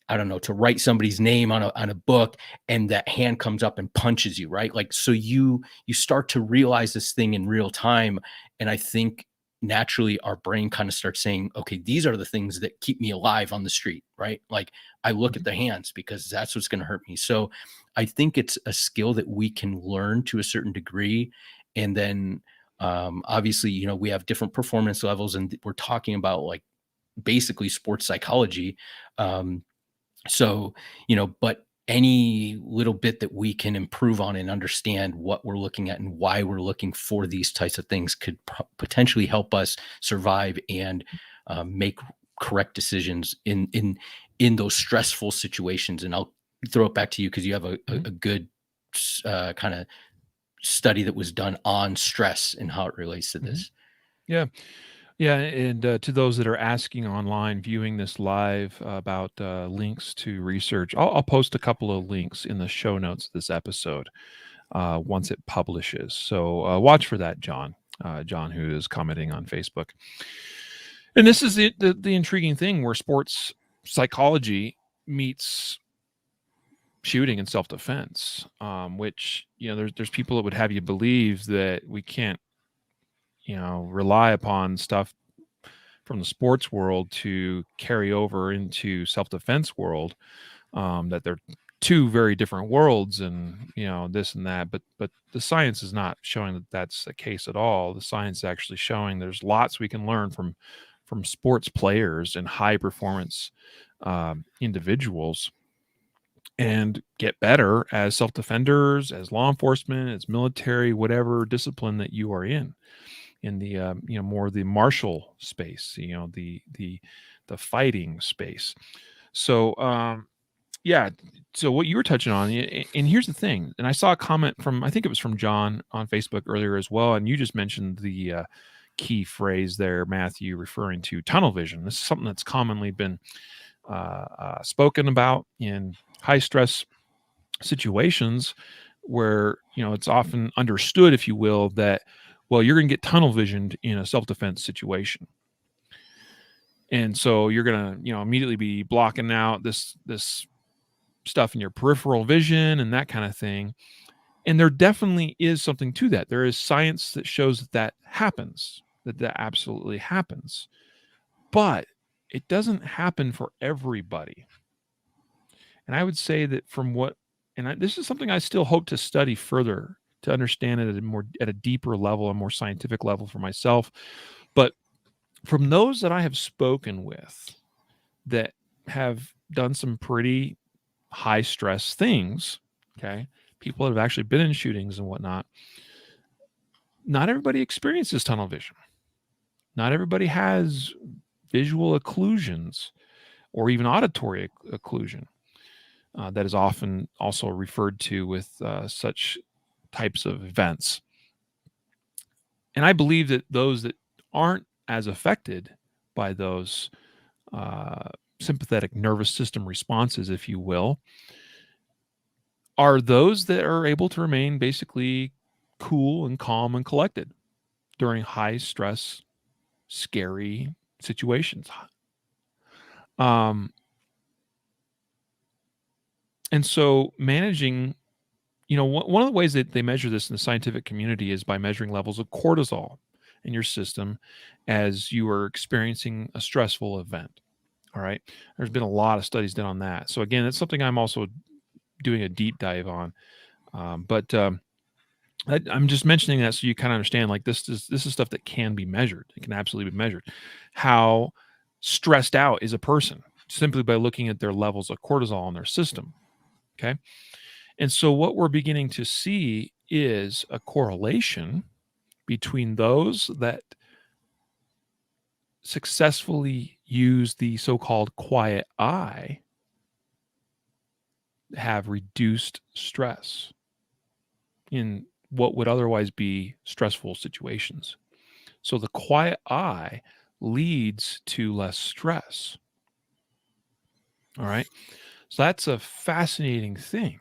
I don't know, to write somebody's name on a book, and that hand comes up and punches you, right? Like, so you start to realize this thing in real time. And I think naturally our brain kind of starts saying, okay, these are the things that keep me alive on the street, right? Like I look at the hands because that's what's going to hurt me. So I think it's a skill that we can learn to a certain degree. And then obviously, we have different performance levels, and we're talking about like basically sports psychology. So, but any little bit that we can improve on and understand what we're looking at and why we're looking for these types of things could potentially help us survive and make correct decisions in those stressful situations. And I'll throw it back to you because you have a good kind of study that was done on stress and how it relates to this. Yeah. Yeah, and to those that are asking online, viewing this live about links to research, I'll post a couple of links in the show notes of this episode once it publishes. So watch for that, John, who is commenting on Facebook. And this is the intriguing thing where sports psychology meets shooting and self-defense, which, there's people that would have you believe that we can't rely upon stuff from the sports world to carry over into self-defense world, that they're two very different worlds and, this and that, but the science is not showing that that's the case at all. The science is actually showing there's lots we can learn from sports players and high performance individuals and get better as self-defenders, as law enforcement, as military, whatever discipline that you are in the more the martial space, the fighting space. So so what you were touching on, and here's the thing, and I saw a comment from, I think it was from John on Facebook earlier as well, and you just mentioned the key phrase there, Matthew, referring to tunnel vision. This is something that's commonly been spoken about in high stress situations where it's often understood, if you will, that you're going to get tunnel visioned in a self-defense situation. And so you're going to, immediately be blocking out this stuff in your peripheral vision and that kind of thing. And there definitely is something to that. There is science that shows that happens, that absolutely happens. But it doesn't happen for everybody. And I would say that this is something I still hope to study further, to understand it at a deeper level, a more scientific level for myself. But from those that I have spoken with that have done some pretty high stress things, okay, people that have actually been in shootings and whatnot, not everybody experiences tunnel vision. Not everybody has visual occlusions or even auditory occlusion. That is often also referred to with such types of events. And I believe that those that aren't as affected by those sympathetic nervous system responses, if you will, are those that are able to remain basically cool and calm and collected during high stress, scary situations. And so managing, one of the ways that they measure this in the scientific community is by measuring levels of cortisol in your system as you are experiencing a stressful event. All right. There's been a lot of studies done on that. So again, it's something I'm also doing a deep dive on. But I'm just mentioning that so you kind of understand, like, this is stuff that can be measured. It can absolutely be measured. How stressed out is a person simply by looking at their levels of cortisol in their system. Okay. And so what we're beginning to see is a correlation between those that successfully use the so-called quiet eye have reduced stress in what would otherwise be stressful situations. So the quiet eye leads to less stress. All right. So that's a fascinating thing.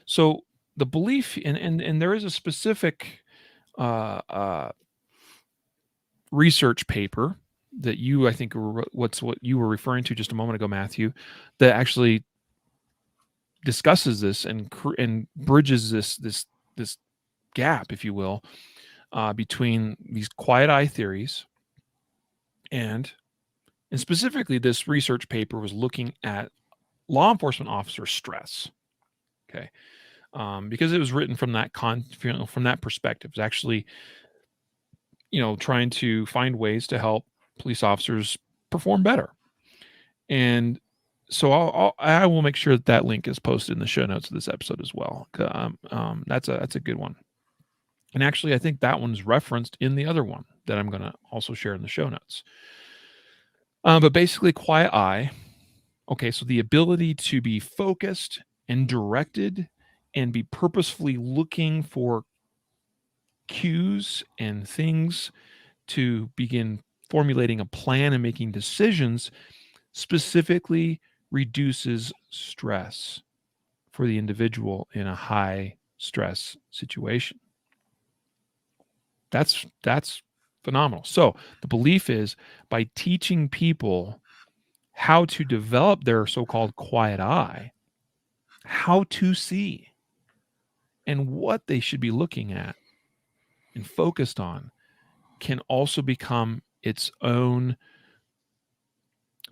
So the belief, and there is a specific research paper that you, I think, what you were referring to just a moment ago, Matthew, that actually discusses this and bridges this gap, if you will, between these quiet eye theories and specifically this research paper was looking at law enforcement officer stress. Okay. Because it was written from that from that perspective. It's actually, trying to find ways to help police officers perform better. And so I will make sure that link is posted in the show notes of this episode as well. That's a good one. And actually, I think that one's referenced in the other one that I'm going to also share in the show notes. But basically, quiet eye. Okay, so the ability to be focused and directed and be purposefully looking for cues and things to begin formulating a plan and making decisions specifically reduces stress for the individual in a high stress situation. That's phenomenal. So the belief is by teaching people how to develop their so-called quiet eye, how to see, and what they should be looking at and focused on can also become its own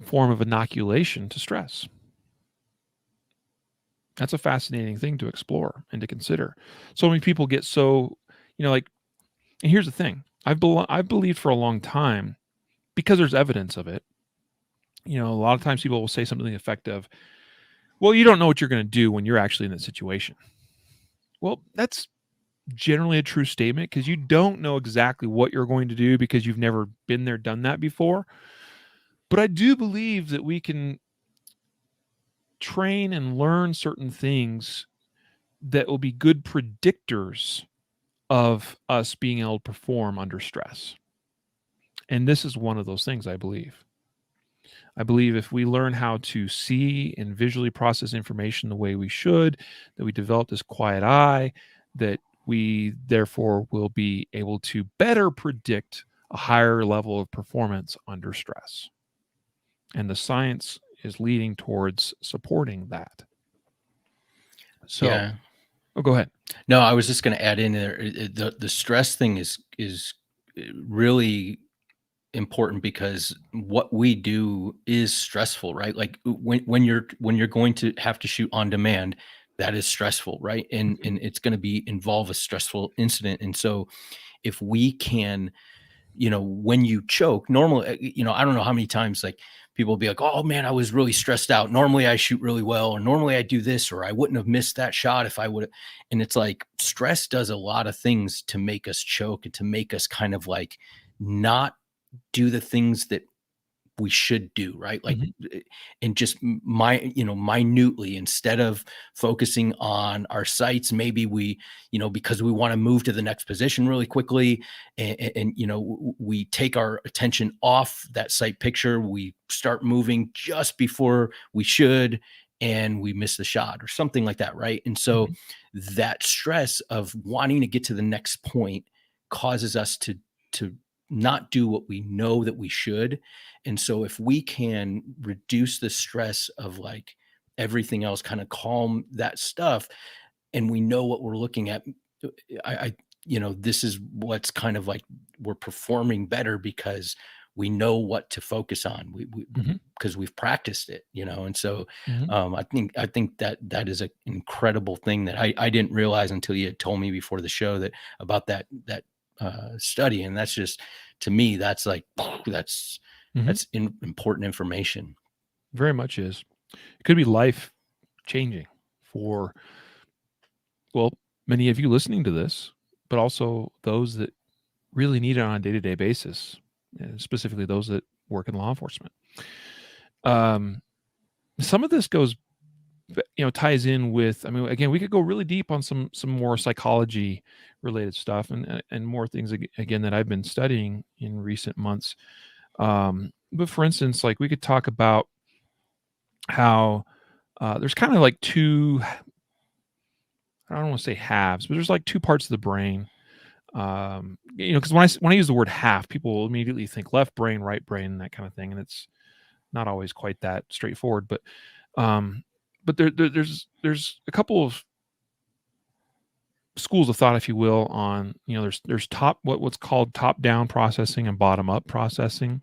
form of inoculation to stress. That's a fascinating thing to explore and to consider. So many people get so, and here's the thing. I've believed for a long time, because there's evidence of it. A lot of times people will say something to the effect of, well, you don't know what you're going to do when you're actually in that situation. Well, that's generally a true statement because you don't know exactly what you're going to do because you've never been there, done that before. But I do believe that we can train and learn certain things that will be good predictors of us being able to perform under stress. And this is one of those things, I believe. I believe if we learn how to see and visually process information the way we should, that we develop this quiet eye, that we therefore will be able to better predict a higher level of performance under stress. And the science is leading towards supporting that. So, yeah. Go ahead. No, I was just going to add in there. The stress thing is really important because what we do is stressful, right? Like when you're going to have to shoot on demand, that is stressful, right? And it's going to involve a stressful incident. And so if we can when you choke, normally, I don't know how many times like people will be like, oh man, I was really stressed out. Normally I shoot really well, or normally I do this, or I wouldn't have missed that shot if I would have. And it's like stress does a lot of things to make us choke and to make us kind of like not do the things that we should do, right? Like, and just minutely, instead of focusing on our sights, maybe we, because we want to move to the next position really quickly, and we take our attention off that sight picture, we start moving just before we should, and we miss the shot or something like that, right? And so that stress of wanting to get to the next point causes us to not do what we know that we should. And so if we can reduce the stress of like everything else, kind of calm that stuff, and we know what we're looking at, this is what's kind of like we're performing better because we know what to focus on. Because we've practiced it, and so I think that is an incredible thing that I didn't realize until you had told me before the show about that study. And that's just, to me, that's like, that's important information. Very much is. It could be life changing for, well, many of you listening to this, but also those that really need it on a day-to-day basis, specifically those that work in law enforcement. Some of this goes, ties in with, again, we could go really deep on some more psychology related stuff and more things again that I've been studying in recent months. But for instance, like we could talk about how there's kind of like two, I don't want to say halves, but there's like two parts of the brain. Because when I use the word half, people immediately think left brain, right brain, that kind of thing, and it's not always quite that straightforward. But there's a couple of schools of thought, if you will, on there's what's called top down processing and bottom up processing,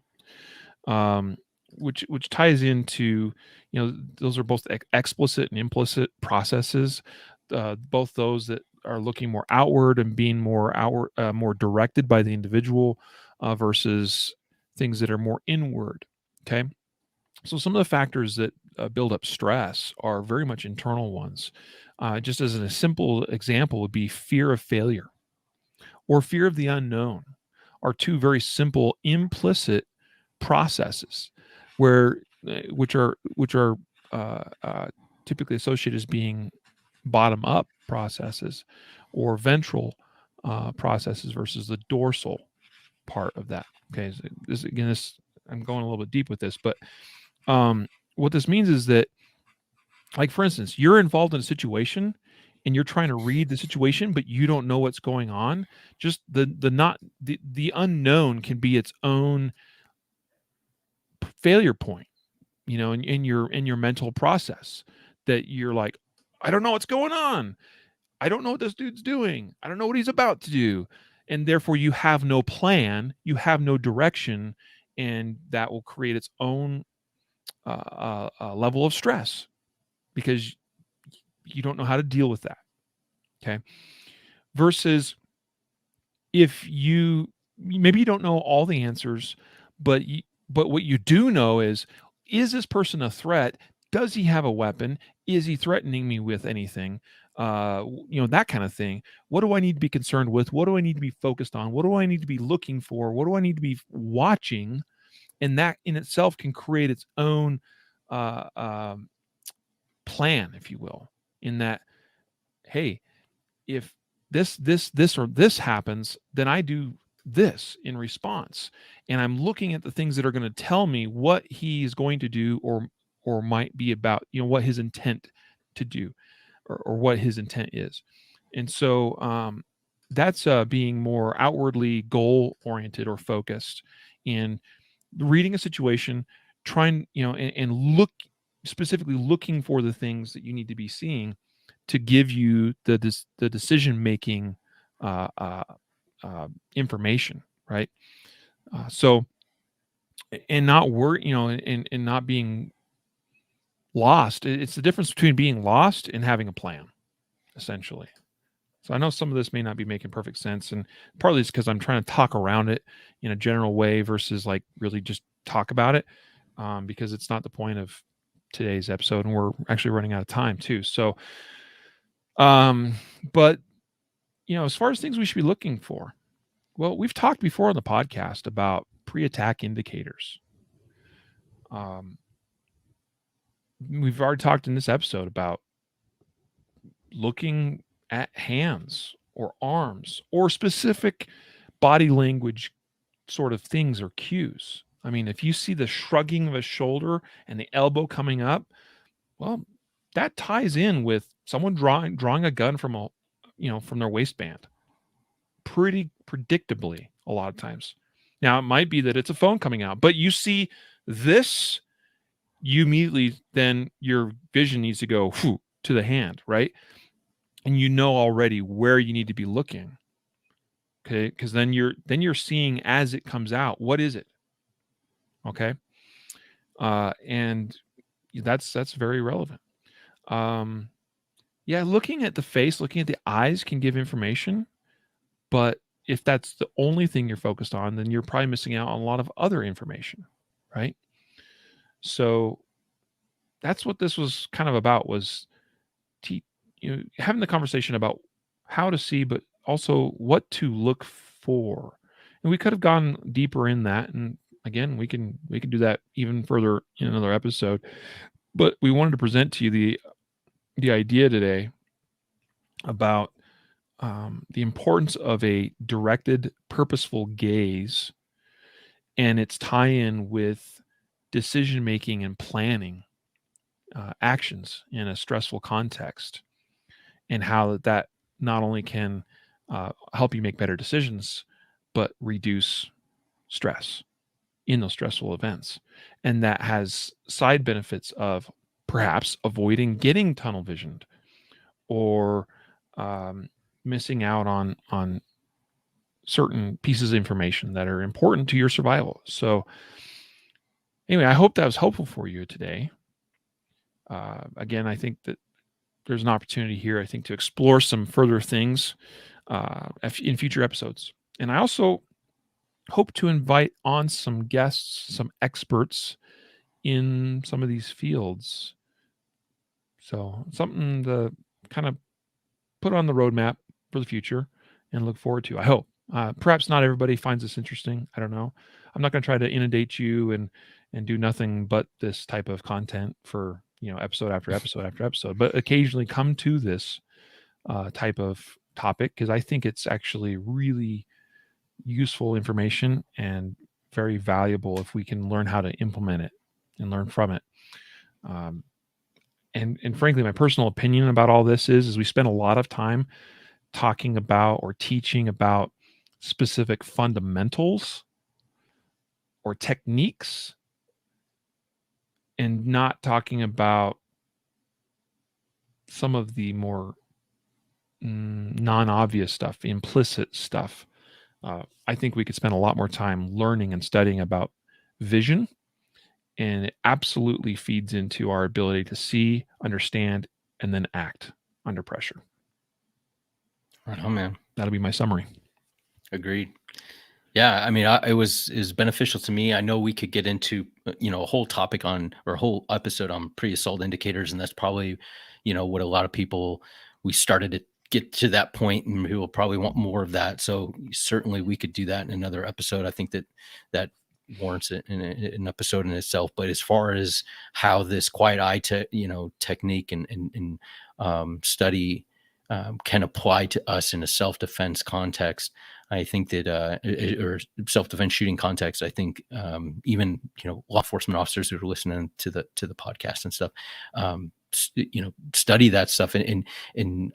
which ties into those are both explicit and implicit processes, both those that are looking more outward and being more outward, more directed by the individual, versus things that are more inward. Okay, so some of the factors that build up stress are very much internal ones. Just as a simple example would be fear of failure or fear of the unknown, are two very simple implicit processes which are typically associated as being bottom up processes or ventral processes versus the dorsal part of that. Okay, so I'm going a little bit deep with this, but what this means is that, like, for instance, you're involved in a situation and you're trying to read the situation, but you don't know what's going on. Just the unknown can be its own failure point, in your mental process, that you're like, I don't know what's going on. I don't know what this dude's doing. I don't know what he's about to do. And therefore you have no plan, you have no direction, and that will create its own level of stress because you don't know how to deal with that. Okay. Versus if maybe you don't know all the answers, but what you do know is this person a threat? Does he have a weapon? Is he threatening me with anything? That kind of thing. What do I need to be concerned with? What do I need to be focused on? What do I need to be looking for? What do I need to be watching? And that in itself can create its own plan, if you will, in that, hey, if this or this happens, then I do this in response. And I'm looking at the things that are going to tell me what he's going to do or might be about, what his intent to do or what his intent is. And so that's being more outwardly goal oriented or focused in reading a situation, trying, and look specifically looking for the things that you need to be seeing to give you the decision making information, right? So, and not worry, and not being lost. It's the difference between being lost and having a plan, essentially. So I know some of this may not be making perfect sense, and partly it's because I'm trying to talk around it in a general way versus like really just talk about it, because it's not the point of today's episode, and we're actually running out of time too. So, but as far as things we should be looking for, well, we've talked before on the podcast about pre-attack indicators. We've already talked in this episode about looking at hands or arms or specific body language sort of things or cues. I mean, if you see the shrugging of a shoulder and the elbow coming up, well, that ties in with someone drawing a gun from from their waistband pretty predictably a lot of times. Now, it might be that it's a phone coming out, but you see this, you immediately, then your vision needs to go to the hand, right? And you know already where you need to be looking. Okay, because then you're seeing as it comes out, what is it? Okay. And that's very relevant. Yeah, looking at the face, looking at the eyes can give information, but if that's the only thing you're focused on, then you're probably missing out on a lot of other information, right? So that's what this was kind of about, was having the conversation about how to see, but also what to look for. And we could have gone deeper in that, and again, we can do that even further in another episode. But we wanted to present to you the idea today about the importance of a directed, purposeful gaze and its tie-in with decision making and planning actions in a stressful context, and how that not only can help you make better decisions, but reduce stress in those stressful events. And that has side benefits of perhaps avoiding getting tunnel visioned or missing out on certain pieces of information that are important to your survival. So anyway, I hope that was helpful for you today. Again, I think that there's an opportunity here, I think, to explore some further things in future episodes. And I also hope to invite on some guests, some experts in some of these fields. So something to kind of put on the roadmap for the future and look forward to, I hope. Perhaps not everybody finds this interesting. I don't know. I'm not going to try to inundate you and do nothing but this type of content for episode after episode after episode, but occasionally come to this type of topic because I think it's actually really useful information and very valuable if we can learn how to implement it and learn from it. And frankly, my personal opinion about all this is we spend a lot of time talking about or teaching about specific fundamentals or techniques and not talking about some of the more non-obvious stuff, implicit stuff. I think we could spend a lot more time learning and studying about vision, and it absolutely feeds into our ability to see, understand, and then act under pressure. Right on, man. That'll be my summary. Agreed. Yeah, I mean, it was beneficial to me. I know we could get into a whole topic on, or a whole episode on pre-assault indicators, and that's probably what a lot of people, we started to get to that point, and we will probably want more of that. So certainly we could do that in another episode. I think that warrants it in an episode in itself. But as far as how this quiet eye technique and study can apply to us in a self-defense context, I think that or self-defense shooting context, I think even law enforcement officers who are listening to the podcast and stuff, study that stuff and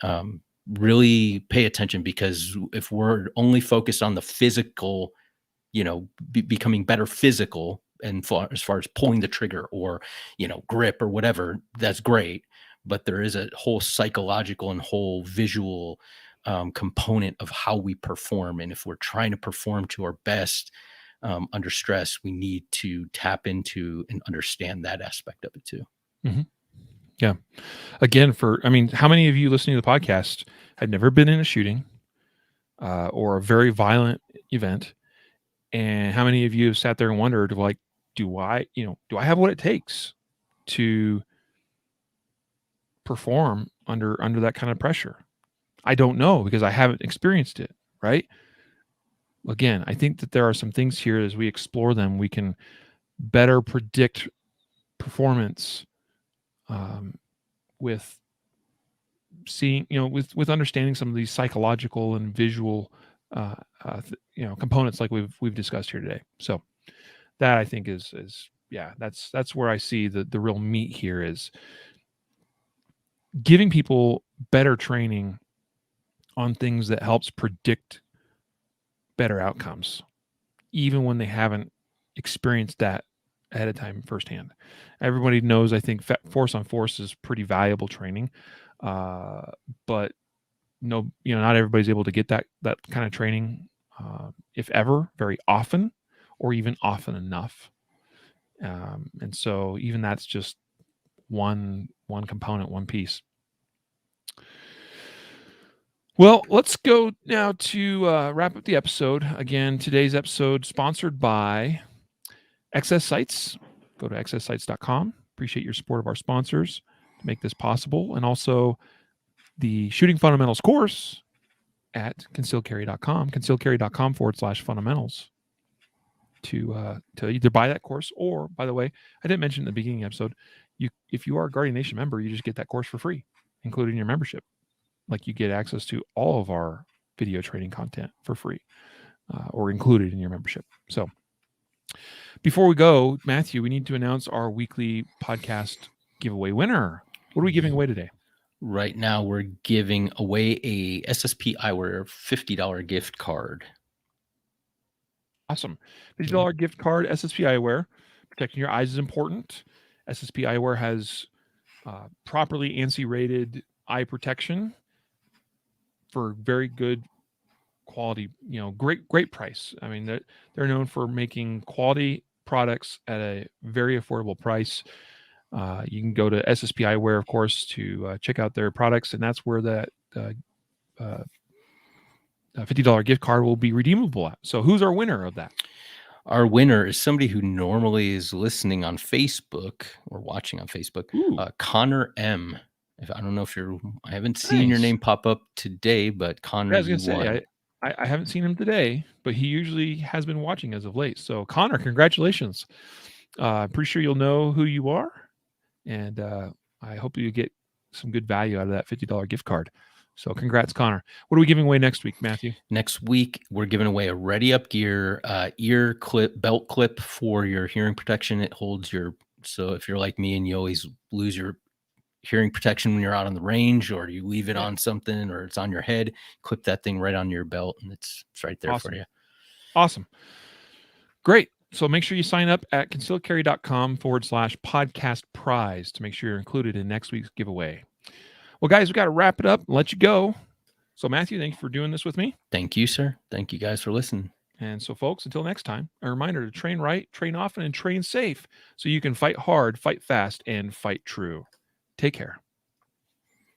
really pay attention, because if we're only focused on the physical, becoming better physical, and as far as pulling the trigger or grip or whatever, that's great. But there is a whole psychological and whole visual component of how we perform. And if we're trying to perform to our best under stress, we need to tap into and understand that aspect of it too. Mm-hmm. Yeah. Again, how many of you listening to the podcast had never been in a shooting or a very violent event. And how many of you have sat there and wondered, like, do I have what it takes to perform under that kind of pressure? I don't know because I haven't experienced it, right? Again, I think that there are some things here as we explore them, we can better predict performance with seeing, with understanding some of these psychological and visual, components like we've discussed here today. So that I think is that's where I see the real meat here is giving people better training on things that helps predict better outcomes, even when they haven't experienced that ahead of time firsthand. Everybody knows, I think, force on force is pretty valuable training, but not everybody's able to get that kind of training, if ever, very often, or even often enough. And so even that's just one component, one piece. Well, let's go now to wrap up the episode. Again, today's episode sponsored by XS Sites. Go to xssites.com. Appreciate your support of our sponsors to make this possible. And also the Shooting Fundamentals course at concealedcarry.com, concealedcarry.com/fundamentals to either buy that course or, by the way, I didn't mention in the beginning episode, if you are a Guardian Nation member, you just get that course for free, including your membership. Like you get access to all of our video training content for free or included in your membership. So before we go, Matthew, we need to announce our weekly podcast giveaway winner. What are we giving away today? Right now, we're giving away a SSP Eyewear $50 gift card. Awesome. $50 gift card, SSP Eyewear. Protecting your eyes is important. SSP Eyewear has properly ANSI rated eye protection for very good quality, great price. I mean, they're known for making quality products at a very affordable price. You can go to SSP Eyewear, of course, to check out their products, and that's where that $50 gift card will be redeemable at. So who's our winner of that? Our winner is somebody who normally is listening on Facebook or watching on Facebook, Connor M. I don't know if I haven't seen your name pop up today, but Connor, I was going to say, I haven't seen him today, but he usually has been watching as of late. So Connor, congratulations. I'm pretty sure you'll know who you are. And I hope you get some good value out of that $50 gift card. So congrats, Connor. What are we giving away next week, Matthew? Next week, we're giving away a Ready Up Gear ear clip, belt clip for your hearing protection. It holds so if you're like me and you always lose your hearing protection when you're out on the range, or you leave it on something, or it's on your head, clip that thing right on your belt, and it's right there for you. Awesome. Great. So make sure you sign up at concealedcarry.com/podcast prize to make sure you're included in next week's giveaway. Well, guys, we got to wrap it up and let you go. So, Matthew, thank you for doing this with me. Thank you, sir. Thank you guys for listening. And so, folks, until next time, a reminder to train right, train often, and train safe so you can fight hard, fight fast, and fight true. Take care.